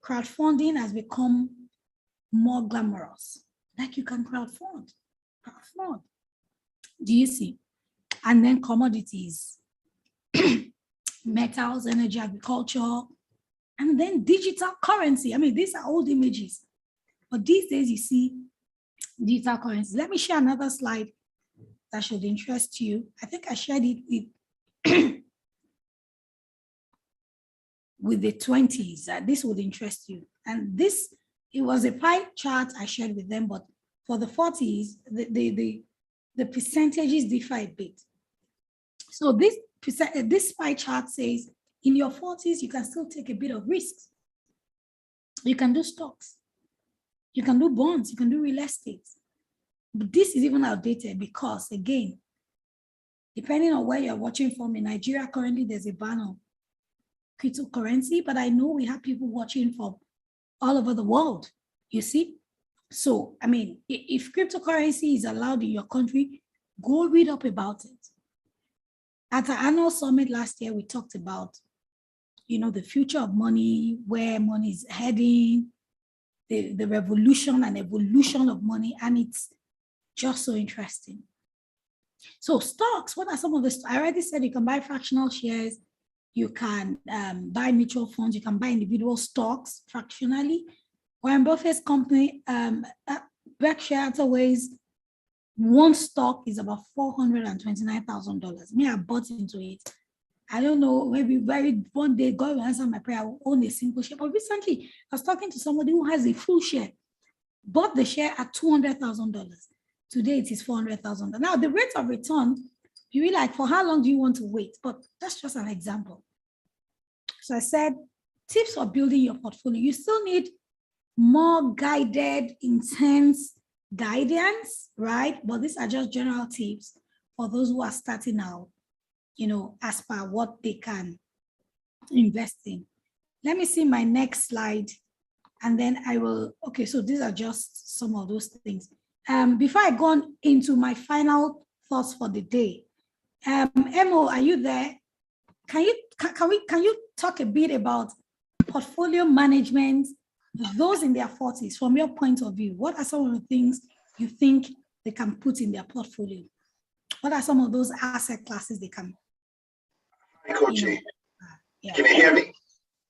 A: crowdfunding has become more glamorous. Like you can crowdfund. Do you see? And then commodities, metals, energy, agriculture, and then digital currency. I mean, these are old images, but these days you see digital currency. Let me share another slide that should interest you. I think I shared it with, with the 20s. This would interest you. And this, it was a pie chart I shared with them, but for the 40s, the percentages differ a bit. So this pie chart says, in your 40s, you can still take a bit of risks. You can do stocks. You can do bonds. You can do real estate. But this is even outdated because, again, depending on where you're watching from, in Nigeria, currently there's a ban on cryptocurrency, but I know we have people watching from all over the world, you see? So, I mean, if cryptocurrency is allowed in your country, go read up about it. At our annual summit last year, we talked about, you know, the future of money, where money is heading, the revolution and evolution of money, and it's just so interesting. So stocks, what are some of the, I already said you can buy fractional shares, you can buy mutual funds, you can buy individual stocks fractionally. Warren Buffett's company, Berkshire Hathaway's one stock is about $429,000. Me, I bought into it. I don't know, maybe one day God will answer my prayer, I will own a single share. But recently, I was talking to somebody who has a full share, bought the share at $200,000. Today, it is $400,000. Now, the rate of return, you will like, for how long do you want to wait? But that's just an example. So I said, tips for building your portfolio. You still need more guided, intense guidance, right? But these are just general tips for those who are starting out, you know, as per what they can invest in. Let me see my next slide, and then I will, okay, so these are just some of those things. Before I go on into my final thoughts for the day, Emo, are you there? Can you talk a bit about portfolio management, those in their 40s, from your point of view? What are some of the things you think they can put in their portfolio? What are some of those asset classes they can?
C: Hi, Coach.
A: Yeah.
C: Can you hear me?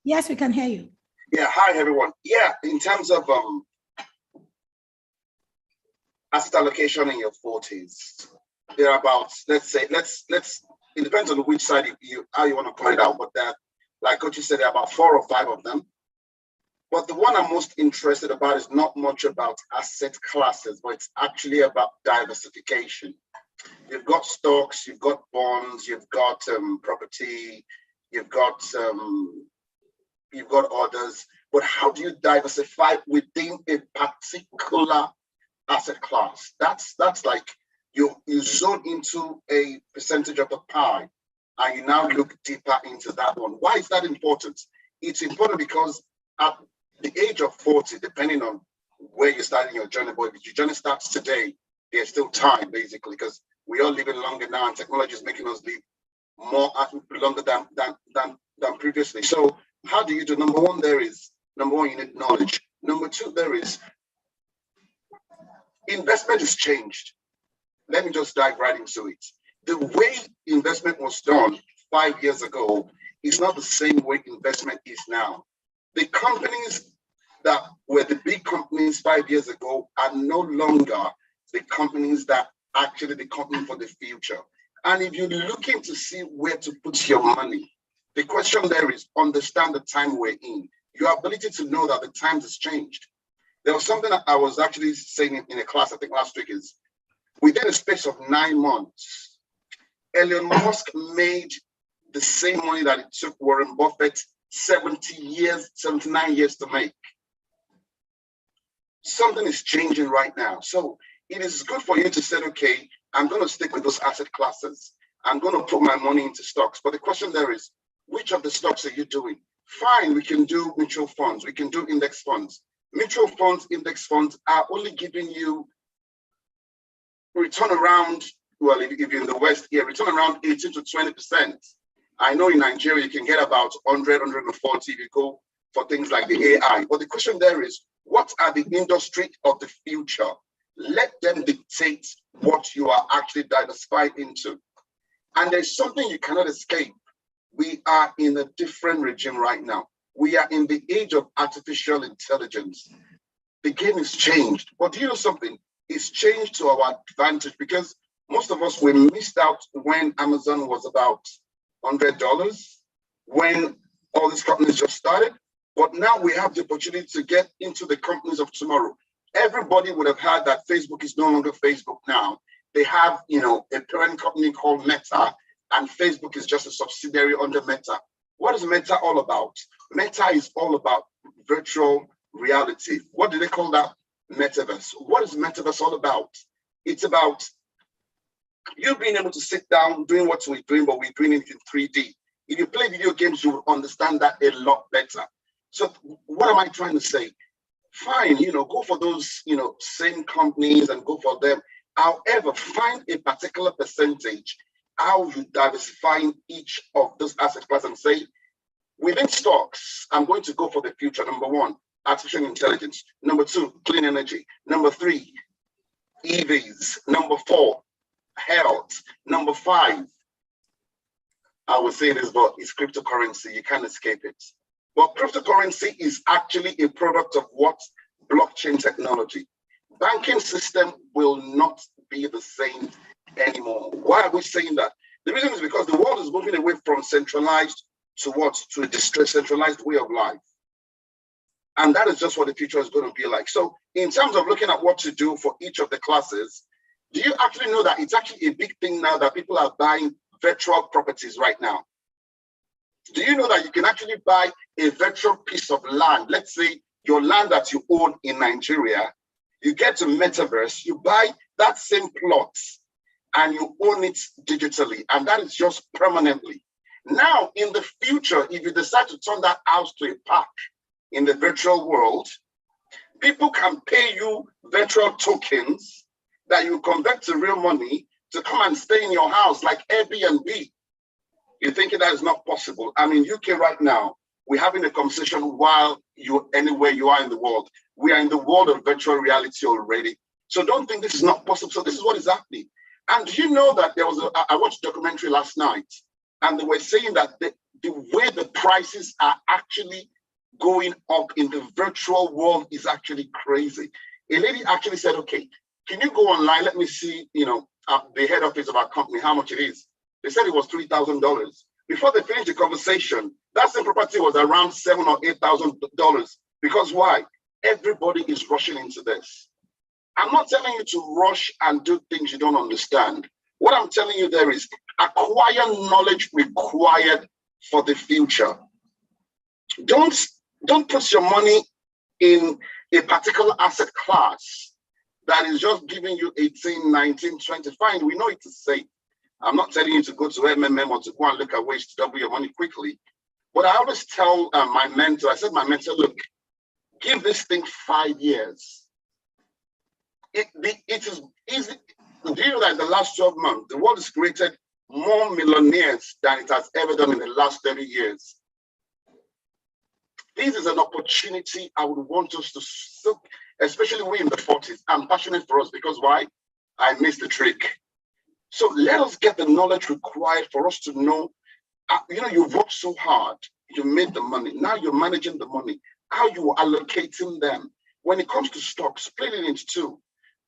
A: Yes, we can hear you.
C: Yeah, hi everyone. Yeah, in terms of asset allocation in your 40s, there are about, let's it depends on which side how you want to call it out, but that, like Coach said, there are about 4 or 5 of them. But the one I'm most interested about is not much about asset classes, but it's actually about diversification. You've got stocks, you've got bonds, you've got property, you've got others. But how do you diversify within a particular asset class? That's like you zone into a percentage of the pie, and you now look deeper into that one. Why is that important? It's important because at the age of 40, depending on where you're starting your journey, but if your journey starts today, there's still time, basically, because we are living longer now, and technology is making us live longer than previously. So how do you do? Number one, you need knowledge. Number 2, there is investment is changed. Let me just dive right into it. The way investment was done 5 years ago is not the same way investment is now. The companies that were the big companies 5 years ago are no longer the companies that actually the company for the future. And if you're looking to see where to put your money, the question there is understand the time we're in. Your ability to know that the times has changed. There was something that I was actually saying in a class, I think last week, is within a space of 9 months, Elon Musk made the same money that it took Warren Buffett 79 years to make. Something is changing right now. So it is good for you to say, okay, I'm going to stick with those asset classes. I'm going to put my money into stocks. But the question there is, which of the stocks are you doing? Fine, we can do mutual funds. We can do index funds. Mutual funds, index funds are only giving you return around well, if you're in the West here, return around 18 to 20%. I know in Nigeria, you can get about 100, 140 if you go for things like the AI. But the question there is, what are the industry of the future? Let them dictate what you are actually diversified into. And there's something you cannot escape. We are in a different regime right now. We are in the age of artificial intelligence. The game is changed. But do you know something? It's changed to our advantage because most of us, we missed out when Amazon was about $100, when all these companies just started. But now we have the opportunity to get into the companies of tomorrow. Everybody would have heard that Facebook is no longer Facebook now. They have, a parent company called Meta, and Facebook is just a subsidiary under Meta. What is Meta all about? Meta is all about virtual reality. What do they call that? Metaverse. What is Metaverse all about? It's about you being able to sit down, doing what we're doing, but we're doing it in 3D. If you play video games, you will understand that a lot better. So what am I trying to say? Fine, go for those, same companies and go for them. However, find a particular percentage, how you diversify each of those asset classes and say, within stocks, I'm going to go for the future. Number one, artificial intelligence. Number two, clean energy. Number three, EVs. Number four, health. Number five, I would say this, but it's cryptocurrency. You can't escape it. But cryptocurrency is actually a product of what? Blockchain technology. Banking system will not be the same anymore. Why are we saying that? The reason is because the world is moving away from centralized to what? To a decentralized way of life. And that is just what the future is going to be like. So in terms of looking at what to do for each of the classes, do you actually know that it's actually a big thing now that people are buying virtual properties right now? Do you know that you can actually buy a virtual piece of land? Let's say your land that you own in Nigeria, you get to Metaverse, you buy that same plot and you own it digitally, and that is just permanently. Now, in the future, if you decide to turn that house to a park in the virtual world, people can pay you virtual tokens that you convert to real money to come and stay in your house like Airbnb. You're thinking that is not possible. I'm in UK right now. We're having a conversation while you're anywhere you are in the world. We are in the world of virtual reality already. So don't think this is not possible. So this is what is happening. And do you know that I watched a documentary last night, and they were saying that the way the prices are actually going up in the virtual world is actually crazy. A lady actually said, okay, can you go online? Let me see, the head office of our company, how much it is. They said it was $3,000. Before they finished the conversation, that same property was around $7,000 or $8,000. Because why? Everybody is rushing into this. I'm not telling you to rush and do things you don't understand. What I'm telling you there is acquire knowledge required for the future. Don't put your money in a particular asset class that is just giving you 18, 19, 20. Fine, we know it is safe. I'm not telling you to go to MMM or to go and look at ways to double your money quickly. But I always tell my mentor, I said, my mentor, look, give this thing 5 years. It is easy. Do you know that in the last 12 months, the world has created more millionaires than it has ever done in the last 30 years? This is an opportunity I would want us to soak, especially we in the 40s. I'm passionate for us because why? I missed the trick. So let us get the knowledge required for us to know, you've worked so hard, you made the money, now you're managing the money, how you are allocating them. When it comes to stocks, split it into two.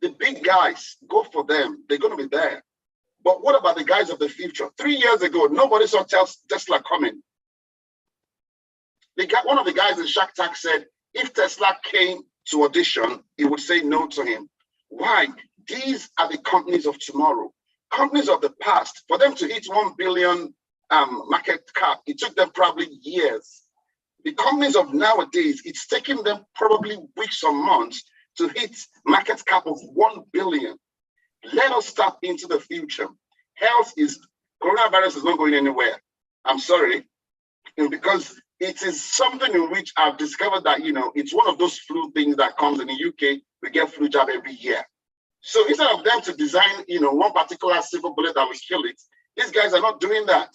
C: The big guys, go for them, they're going to be there. But what about the guys of the future? 3 years ago, nobody saw Tesla coming. One of the guys in Shark Tank said, if Tesla came to audition, he would say no to him. Why? These are the companies of tomorrow. Companies of the past, for them to hit 1 billion market cap, it took them probably years. The companies of nowadays, it's taking them probably weeks or months to hit market cap of 1 billion. Let us tap into the future. Coronavirus is not going anywhere. I'm sorry, because it is something in which I've discovered that, it's one of those flu things that comes in the UK. We get flu jab every year. So instead of them to design, one particular silver bullet that will kill it, these guys are not doing that.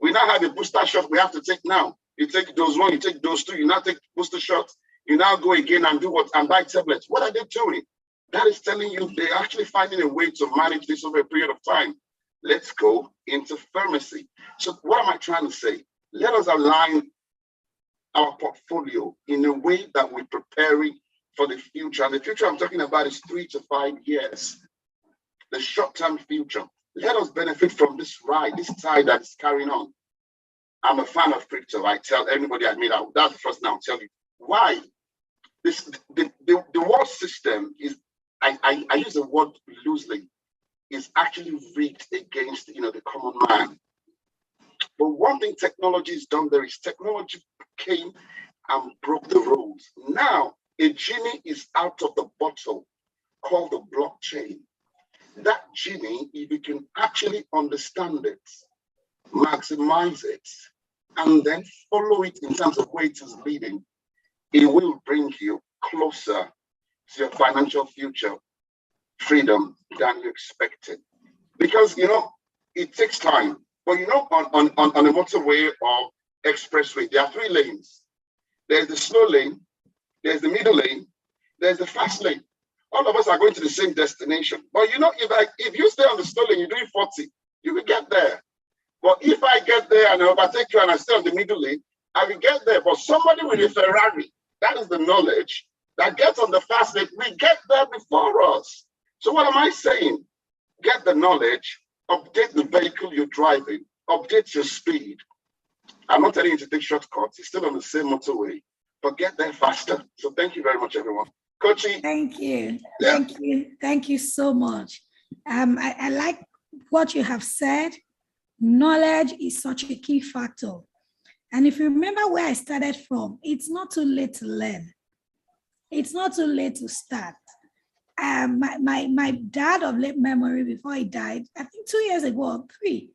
C: We now have a booster shot we have to take now. You take dose 1, you take dose 2, you now take booster shots, you now go again and do what? And buy tablets. What are they doing? That is telling you they're actually finding a way to manage this over a period of time. Let's go into pharmacy. So what am I trying to say? Let us align our portfolio in a way that we're preparing for the future. And the future I'm talking about is 3 to 5 years. The short-term future. Let us benefit from this ride, this tide that is carrying on. I'm a fan of crypto. I tell everybody I meet out. That's the first thing I'll tell you. Why? The world system is, I use the word loosely, is actually rigged against the common man. But one thing technology has done there is technology came and broke the rules. Now, a genie is out of the bottle called the blockchain. That genie, if you can actually understand it, maximize it, and then follow it in terms of where it is leading, it will bring you closer to your financial future freedom than you expected. Because, it takes time. But, on a motorway or expressway, there are 3 lanes. There's the slow lane, there's the middle lane, there's the fast lane. All of us are going to the same destination. But if you stay on the slow lane, you're doing 40, you will get there. But if I get there and I overtake you and I stay on the middle lane, I will get there. But somebody with a Ferrari, that is the knowledge, that gets on the fast lane, we get there before us. So what am I saying? Get the knowledge, update the vehicle you're driving, update your speed. I'm not telling you to take shortcuts. It's still on the same motorway, but get there faster. So thank you very much, everyone. Coachy.
A: Thank you.
C: Yeah.
A: Thank you. Thank you so much. I like what you have said. Knowledge is such a key factor. And if you remember where I started from, it's not too late to learn. It's not too late to start. My dad of late memory, before he died, I think 2 years ago or 3,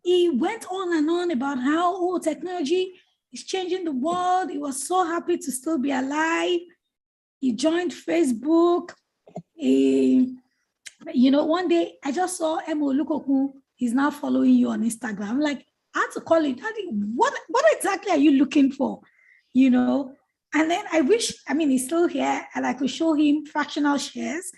A: he went on and on about how technology is changing the world. He was so happy to still be alive. He joined Facebook. One day I just saw Emo Lukoku. He's now following you on Instagram. I'm like, I had to call him, Daddy, what exactly are you looking for? And then he's still here and I could show him fractional shares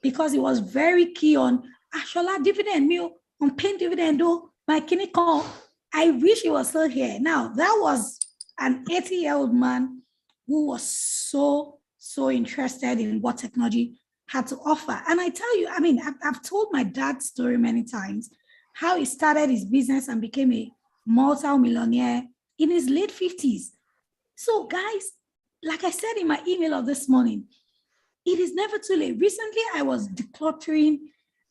A: because he was very key on Ashola dividend, on paying dividend, my clinical. I wish he was still here. Now, that was an 80-year-old man who was so interested in what technology had to offer. And I tell you, I've told my dad's story many times, how he started his business and became a multi-millionaire in his late 50s. So guys, like I said in my email of this morning, it is never too late. Recently, I was decluttering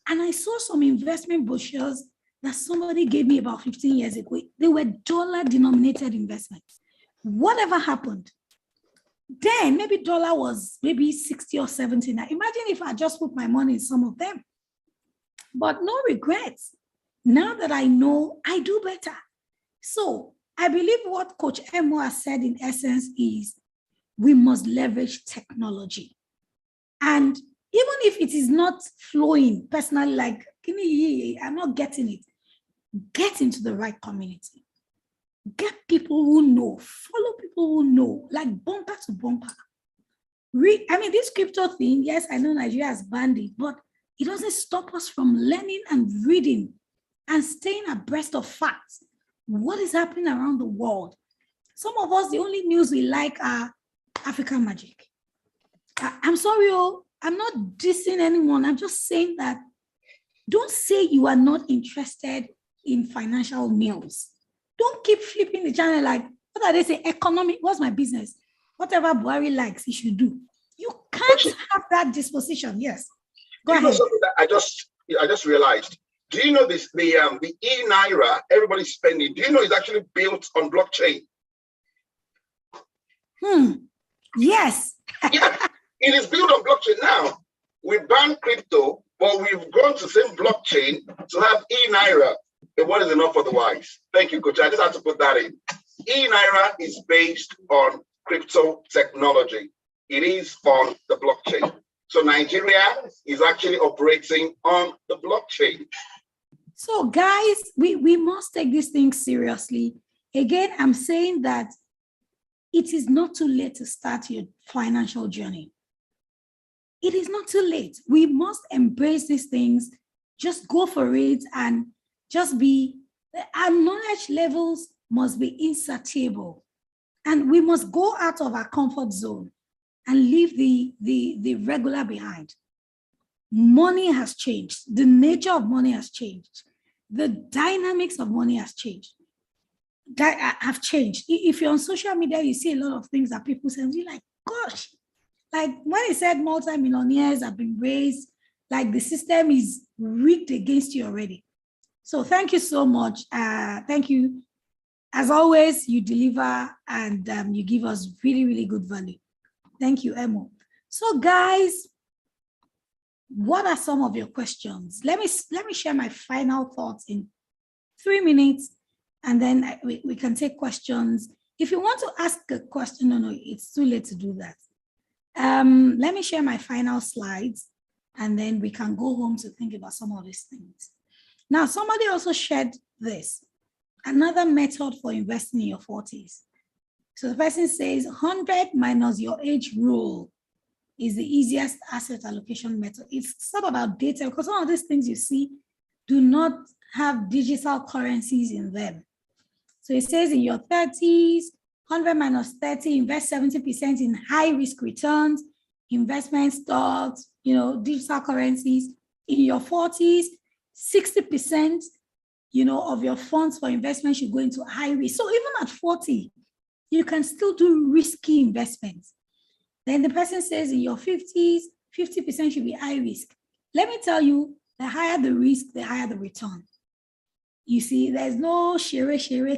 A: and I saw some investment brochures that somebody gave me about 15 years ago. They were dollar-denominated investments. Whatever happened, then maybe dollar was maybe 60 or 70. Now, imagine if I just put my money in some of them. But no regrets. Now that I know, I do better. So I believe what Coach Emo has said in essence is we must leverage technology. And even if it is not flowing personally, like, I'm not getting it, get into the right community. Get people who know, follow people who know, like bumper to bumper. Read, this crypto thing, yes, I know Nigeria has banned it, but it doesn't stop us from learning and reading and staying abreast of facts. What is happening around the world? Some of us, the only news we like are African magic. I'm sorry, I'm not dissing anyone. I'm just saying that don't say you are not interested in financial news. Don't keep flipping the channel like, what are they saying? Economic, what's my business? Whatever Buhari likes, he should do. You can't have that disposition. Yes. Go ahead.
C: Something that I just realized. Do you know this? The e-Naira everybody's spending. Do you know it's actually built on blockchain?
A: Yes.
C: Yeah, it is built on blockchain now. We ban crypto, but we've gone to the same blockchain to have e-Naira. And what is enough for the wise? Thank you, Coach. I just had to put that in. E-Naira is based on crypto technology. It is on the blockchain. So Nigeria is actually operating on the blockchain.
A: So guys, we must take this thing seriously. Again, I'm saying that it is not too late to start your financial journey. It is not too late. We must embrace these things, just go for it, and just be, our knowledge levels must be insatiable. And we must go out of our comfort zone and leave the regular behind. Money has changed. The nature of money has changed. The dynamics of money has changed. That have changed. If you're on social media, you see a lot of things that people say, you're like, gosh, like when it said multi-millionaires have been raised, like the system is rigged against you already. So thank you so much. Thank you. As always, you deliver and you give us really, really good value. Thank you, Emo. So guys, what are some of your questions? Let me share my final thoughts in 3 minutes, and then we can take questions. If you want to ask a question, no, it's too late to do that. Let me share my final slides, and then we can go home to think about some of these things. Now, somebody also shared this, another method for investing in your 40s. So the person says 100 minus your age rule is the easiest asset allocation method. It's sort of outdated because some of these things you see do not have digital currencies in them. So it says in your 30s, 100 minus 30, invest 70% in high risk returns, investment stocks, digital currencies. In your 40s, 60%, of your funds for investment should go into high risk. So even at 40, you can still do risky investments. Then the person says in your 50s, 50% should be high risk. Let me tell you, the higher the risk, the higher the return. You see, there's no share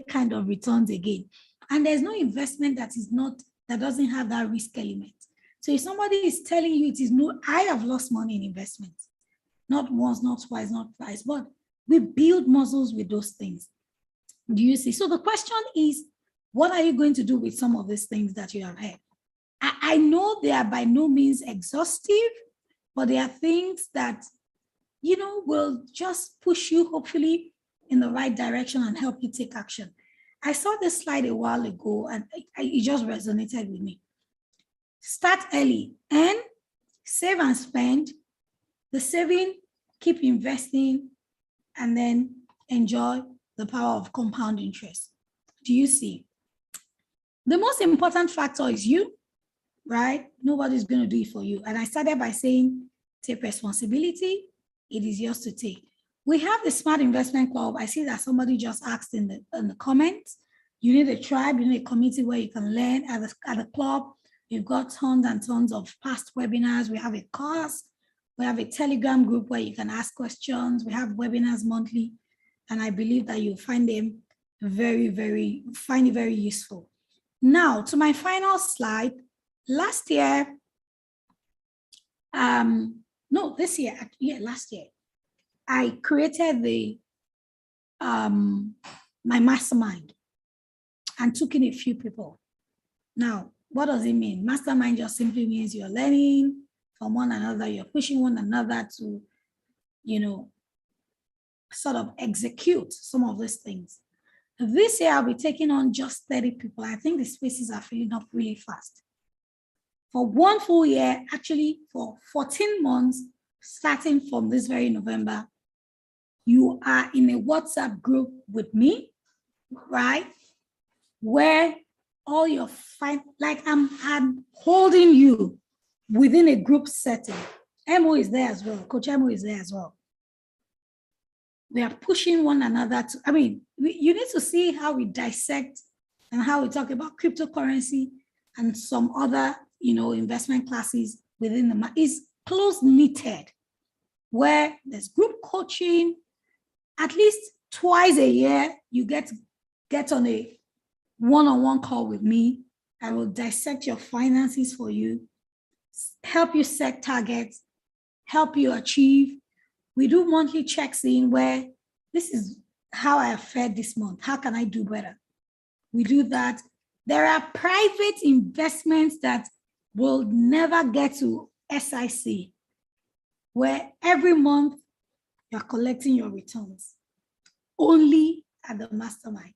A: kind of returns again. And there's no investment that doesn't have that risk element. So if somebody is telling you I have lost money in investments, not once, not twice, not thrice, but we build muscles with those things. Do you see? So the question is, what are you going to do with some of these things that you have heard? I know they are by no means exhaustive, but they are things that, will just push you hopefully in the right direction and help you take action. I saw this slide a while ago and it just resonated with me. Start early and save and spend. The saving, keep investing, and then enjoy the power of compound interest. Do you see? The most important factor is you, right? Nobody's going to do it for you. And I started by saying, take responsibility. It is yours to take. We have the Smart Investment Club. I see that somebody just asked in the comments. You need a tribe, you need a community where you can learn. At the club, we've got tons and tons of past webinars. We have a course. We have a Telegram group where you can ask questions. We have webinars monthly. And I believe that you'll find them very, very useful. Now, to my final slide. Last year, last year, I created my mastermind and took in a few people. Now, what does it mean? Mastermind just simply means you're learning from one another, you're pushing one another to, sort of execute some of these things. This year, I'll be taking on just 30 people. I think the spaces are filling up really fast. For 1 full year, actually for 14 months, starting from this very November, you are in a WhatsApp group with me, right? Where all your I'm holding you within a group setting. Emo is there as well. Coach Emo is there as well. We are pushing one another to, you need to see how we dissect and how we talk about cryptocurrency and some other, investment classes within the, is close knitted, where there's group coaching. At least twice a year, you get on a one-on-one call with me. I will dissect your finances for you, help you set targets, help you achieve. We do monthly checks in where this is how I have fared this month. How can I do better? We do that. There are private investments that will never get to SIC. where every month you're collecting your returns only at the mastermind.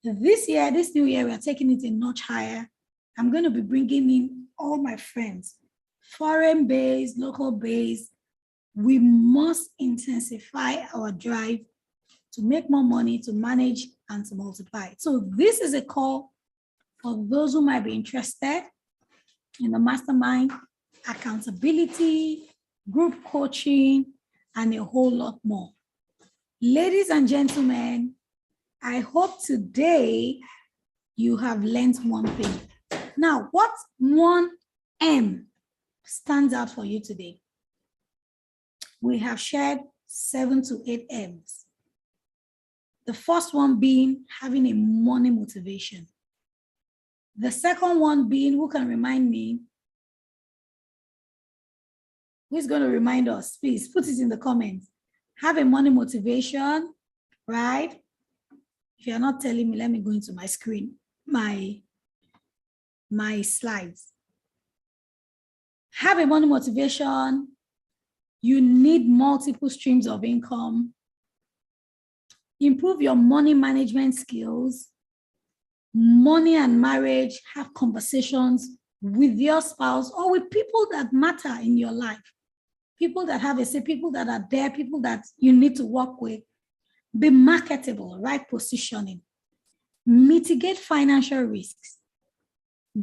A: This year, this new year, we are taking it a notch higher. I'm going to be bringing in all my friends, foreign-based, local-based. We must intensify our drive to make more money, to manage, and to multiply. So this is a call for those who might be interested in the mastermind, accountability, group coaching, and a whole lot more. Ladies and gentlemen, I hope today you have learned one thing. Now, what one M stands out for you today? We have shared 7 to 8 M's. The first one being having a money motivation. The second one being, who can remind me? Who's going to remind us? Please put it in the comments. Have a money motivation, right? If you're not telling me, let me go into my screen, my slides. Have a money motivation. You need multiple streams of income. Improve your money management skills. Money and marriage, have conversations with your spouse or with people that matter in your life. People that have a say, people that are there, people that you need to work with. Be marketable, right positioning. Mitigate financial risks.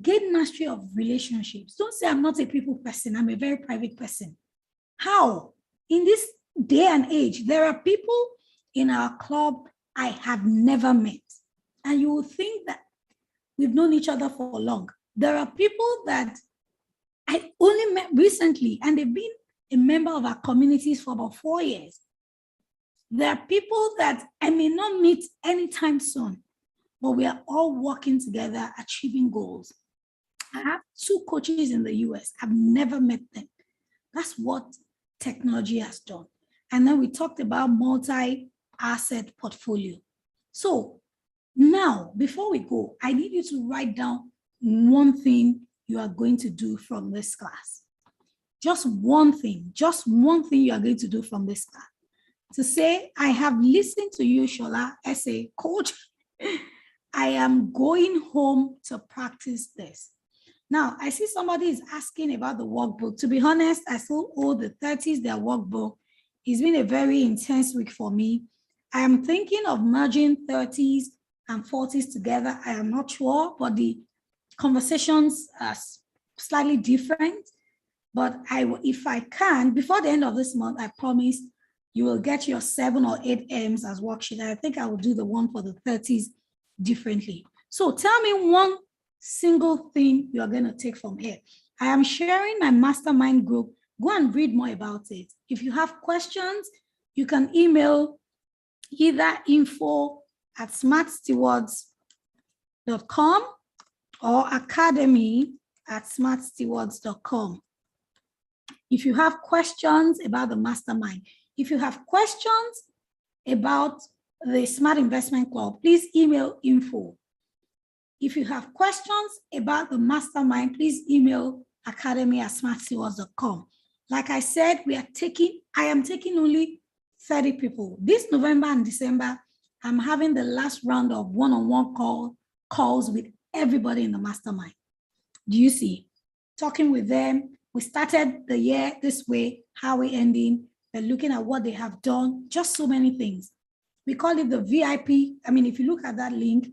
A: Gain mastery of relationships. Don't say I'm not a people person, I'm a very private person. How? In this day and age, there are people in our club I have never met. And you will think that we've known each other for long. There are people that I only met recently, and they've been a member of our communities for about 4 years. There are people that I may not meet anytime soon, but we are all working together, achieving goals. I have 2 coaches in the US. I've never met them. That's what technology has done. And then we talked about multi-asset portfolio. So now, before we go, I need you to write down one thing you are going to do from this class. Just one thing you are going to do from this class. To say, I have listened to you, Shola, as a coach. I am going home to practice this. Now, I see somebody is asking about the workbook. To be honest, I still owe the 30s their workbook. It's been a very intense week for me. I am thinking of merging 30s and 40s together. I am not sure, but the conversations are slightly different. But if I can, before the end of this month, I promise you will get your 7 or 8 M's as worksheet. I think I will do the one for the 30s differently. So tell me one single thing you are going to take from here. I am sharing my mastermind group. Go and read more about it. If you have questions, you can email either info@smartstewards.com or academy@smartstewards.com. If you have questions about the mastermind, if you have questions about the Smart Investment Club, please email info. If you have questions about the mastermind, please email academy@smartstewards.com. Like I said, I am taking only 30 people. This November and December, I'm having the last round of one-on-one calls with everybody in the mastermind. Do you see? Talking with them. We started the year this way, how we're ending. We're looking at what they have done, just so many things. We call it the VIP. I mean, if you look at that link,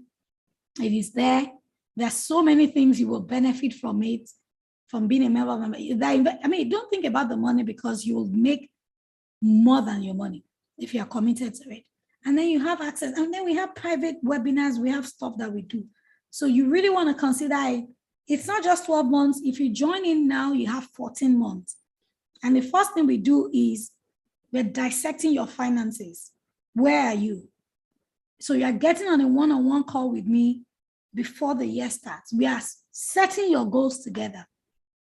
A: it is there. There's so many things you will benefit from it, from being a member of it. I mean, don't think about the money because you will make more than your money if you are committed to it. And then you have access. And then we have private webinars. We have stuff that we do. So you really want to consider it. It's not just 12 months. If you join in now, you have 14 months. And the first thing we do is we're dissecting your finances. Where are you? So you're getting on a one-on-one call with me before the year starts. We are setting your goals together,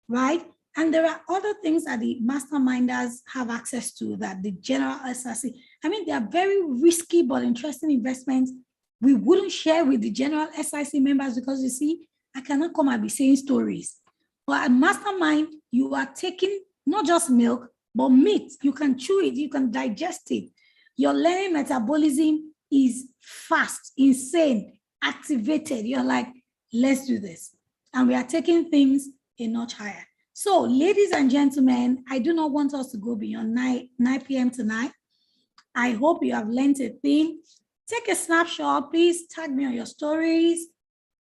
A: right? And there are other things that the masterminders have access to that the general SRC, I mean, they are very risky but interesting investments we wouldn't share with the general SIC members because you see, I cannot come and be saying stories. But at mastermind, you are taking not just milk, But meat, you can chew it, you can digest it. Your learning metabolism is fast, insane, activated. You're like, let's do this. And we are taking things a notch higher. So, ladies and gentlemen, I do not want us to go beyond 9 p.m. tonight. I hope you have learned a thing. Take a snapshot. Please tag me on your stories.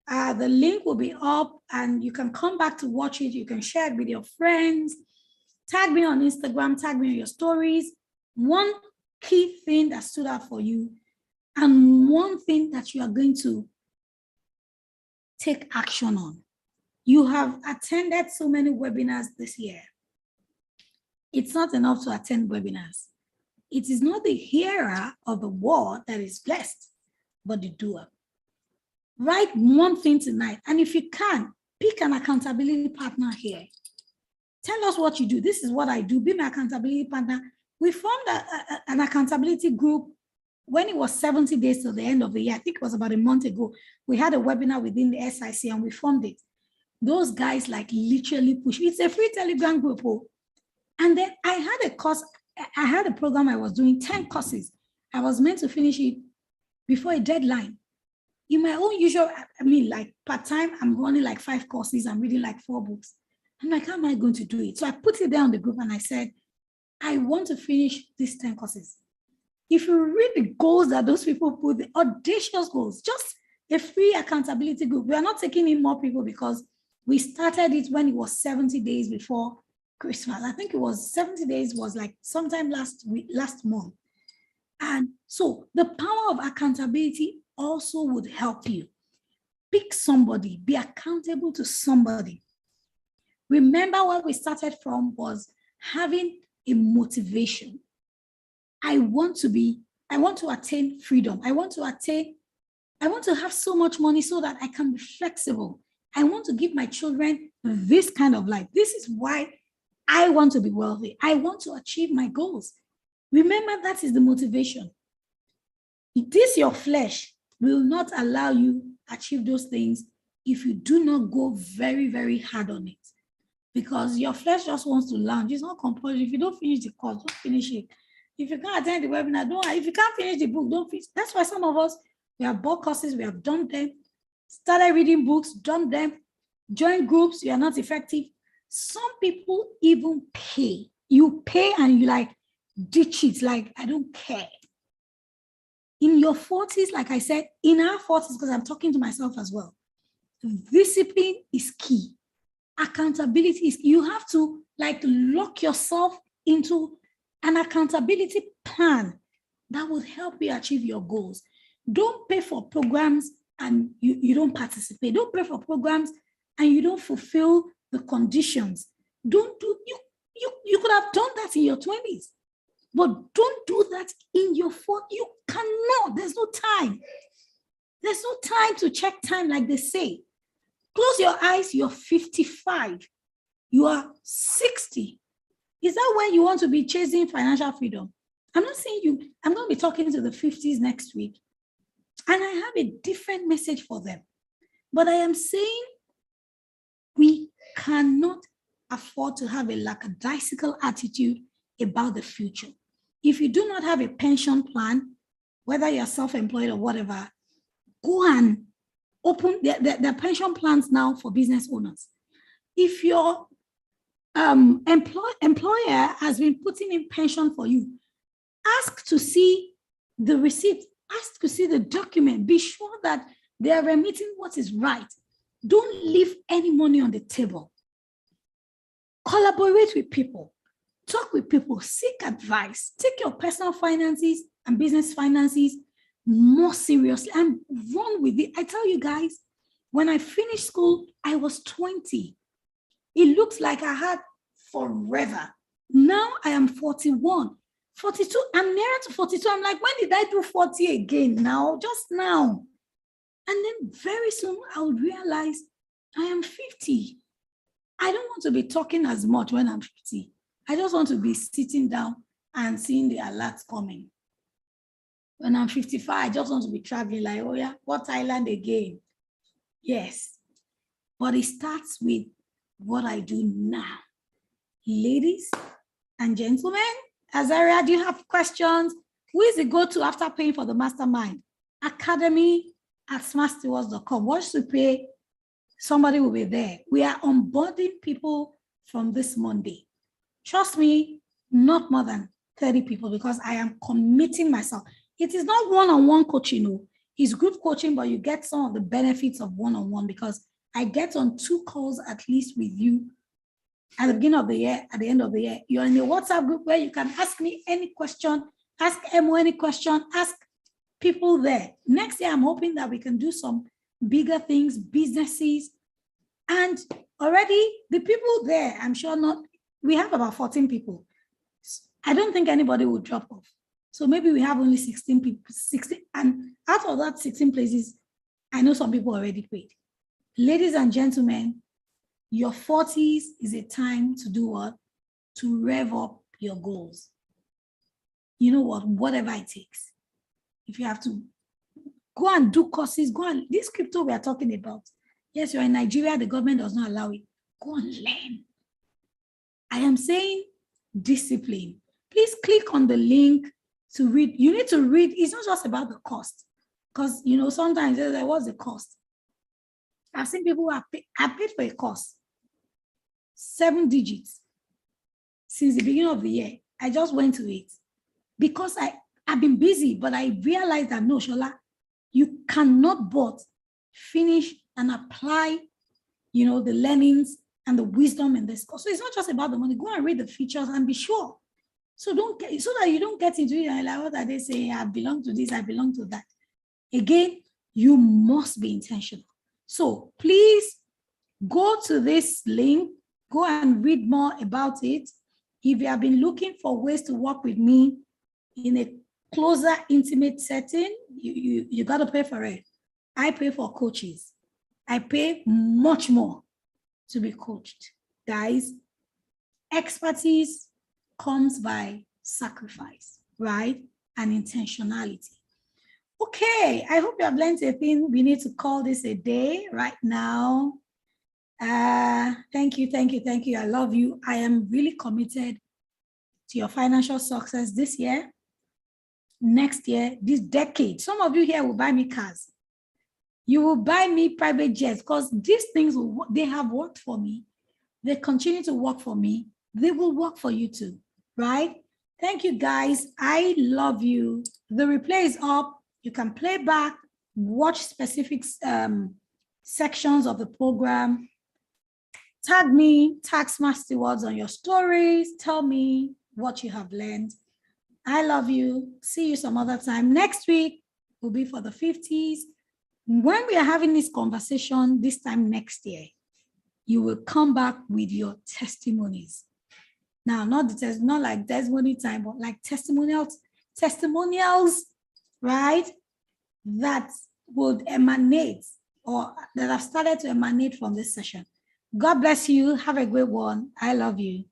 A: The link will be up and you can come back to watch it. You can share it with your friends. Tag me on Instagram. Tag me on your stories. One key thing that stood out for you and one thing that you are going to take action on. You have attended so many webinars this year. It's not enough to attend webinars. It is not the hearer of the word that is blessed, but the doer. Write one thing tonight. And if you can, pick an accountability partner here. Tell us what you do. This is what I do. Be my accountability partner. We formed an accountability group when it was 70 days to the end of the year. I think it was about a month ago. We had a webinar within the SIC and we formed it. Those guys like literally push. It's a free Telegram group. And then I had a course. I had a program I was doing 10 courses. I was meant to finish it before a deadline. In my own usual, like part-time, I'm running like 5 courses. I'm reading like 4 books. I'm like, how am I going to do it? So I put it down in the group and I said, I want to finish these 10 courses. If you read the goals that those people put, the audacious goals, just a free accountability group. We are not taking in more people because we started it when it was 70 days before Christmas. I think it was 70 days was like sometime last month. And so the power of accountability also would help you. Pick somebody, be accountable to somebody. Remember where we started from was having a motivation. I want to attain freedom. I want to have so much money so that I can be flexible. I want to give my children this kind of life. This is why I want to be wealthy. I want to achieve my goals. Remember, that is the motivation. This, your flesh, will not allow you achieve those things if you do not go very, very hard on it. Because your flesh just wants to lounge. It's not compulsory. If you don't finish the course, don't finish it. If you can't attend the webinar, don't. If you can't finish the book, don't finish. That's why some of us, we have bought courses, we have done them, started reading books, done them, joined groups, you are not effective. Some people even pay. You pay and you like ditch it, like, I don't care. In your 40s, like I said, in our 40s, because I'm talking to myself as well, discipline is key. Accountability is, you have to like lock yourself into an accountability plan that will help you achieve your goals. Don't pay for programs and you don't participate. Don't pay for programs and you don't fulfill the conditions. Don't do, you could have done that in your 20s, but don't do that in your 40s. You cannot, there's no time. There's no time to check time like they say. Close your eyes, you're 55. You are 60. Is that when you want to be chasing financial freedom? I'm not saying you, I'm going to be talking to the 50s next week. And I have a different message for them. But I am saying we cannot afford to have a lackadaisical attitude about the future. If you do not have a pension plan, whether you're self-employed or whatever, go and open the pension plans now for business owners. If your employer has been putting in pension for you, ask to see the receipt, ask to see the document, be sure that they are remitting what is right. Don't leave any money on the table. Collaborate with people, talk with people, seek advice, take your personal finances and business finances more seriously and run with it. I tell you guys, when I finished school, I was 20. It looks like I had forever. Now I am 41, 42. I'm nearer to 42. I'm like, when did I do 40 again? Now, just now. And then very soon I'll realize I am 50. I don't want to be talking as much when I'm 50. I just want to be sitting down and seeing the alerts coming. When I'm 55, I just want to be traveling like, oh yeah, what island again? Yes. But it starts with what I do now. Ladies, and gentlemen, Azaria, do you have questions? Who is the go-to after paying for the mastermind? academy@smartstewards.com. Once you pay, somebody will be there. We are onboarding people from this Monday. Trust me, not more than 30 people, because I am committing myself. It is not one-on-one coaching, no. It's group coaching, but you get some of the benefits of one-on-one, because I get on 2 calls at least with you at the beginning of the year, at the end of the year. You're in a WhatsApp group where you can ask me any question, ask Emo any question, ask people there. Next year, I'm hoping that we can do some bigger things, businesses, and already the people there, I'm sure not, we have about 14 people. I don't think anybody will drop off. So maybe we have only 16 people, 16, and out of that 16 places, I know some people already paid. Ladies and gentlemen, your 40s is a time to do what? To rev up your goals. You know what? Whatever it takes. If you have to go and do courses, go and, this crypto we are talking about. Yes, you're in Nigeria, the government does not allow it. Go and learn. I am saying discipline. Please click on the link to read. You need to read. It's not just about the cost. Because, you know, sometimes there's like, what's the cost? I've seen people who have paid for a course, 7 digits since the beginning of the year. I just went to it because I've been busy, but I realized that no, Shola, you cannot but finish and apply, you know, the learnings and the wisdom in this course. So it's not just about the money. Go and read the features and be sure. So that you don't get into it and like, what are they saying? I belong to this, I belong to that. Again, you must be intentional. So please go to this link, go and read more about it. If you have been looking for ways to work with me in a closer, intimate setting, you got to pay for it. I pay for coaches. I pay much more to be coached. Guys, expertise comes by sacrifice, right? And intentionality. Okay, I hope you have learned a thing. We need to call this a day right now. Thank you. I love you. I am really committed to your financial success this year, next year, this decade. Some of you here will buy me cars. You will buy me private jets because these things, they have worked for me. They continue to work for me. They will work for you too, right? Thank you, guys. I love you. The replay is up. You can play back, watch specific sections of the program. Tag me, tag Smart Stewards on your stories. Tell me what you have learned. I love you. See you some other time. Next week will be for the 50s. When we are having this conversation this time next year, you will come back with your testimonies. Now, not like testimony time, but like testimonials, right? That would emanate or that have started to emanate from this session. God bless you. Have a great one. I love you.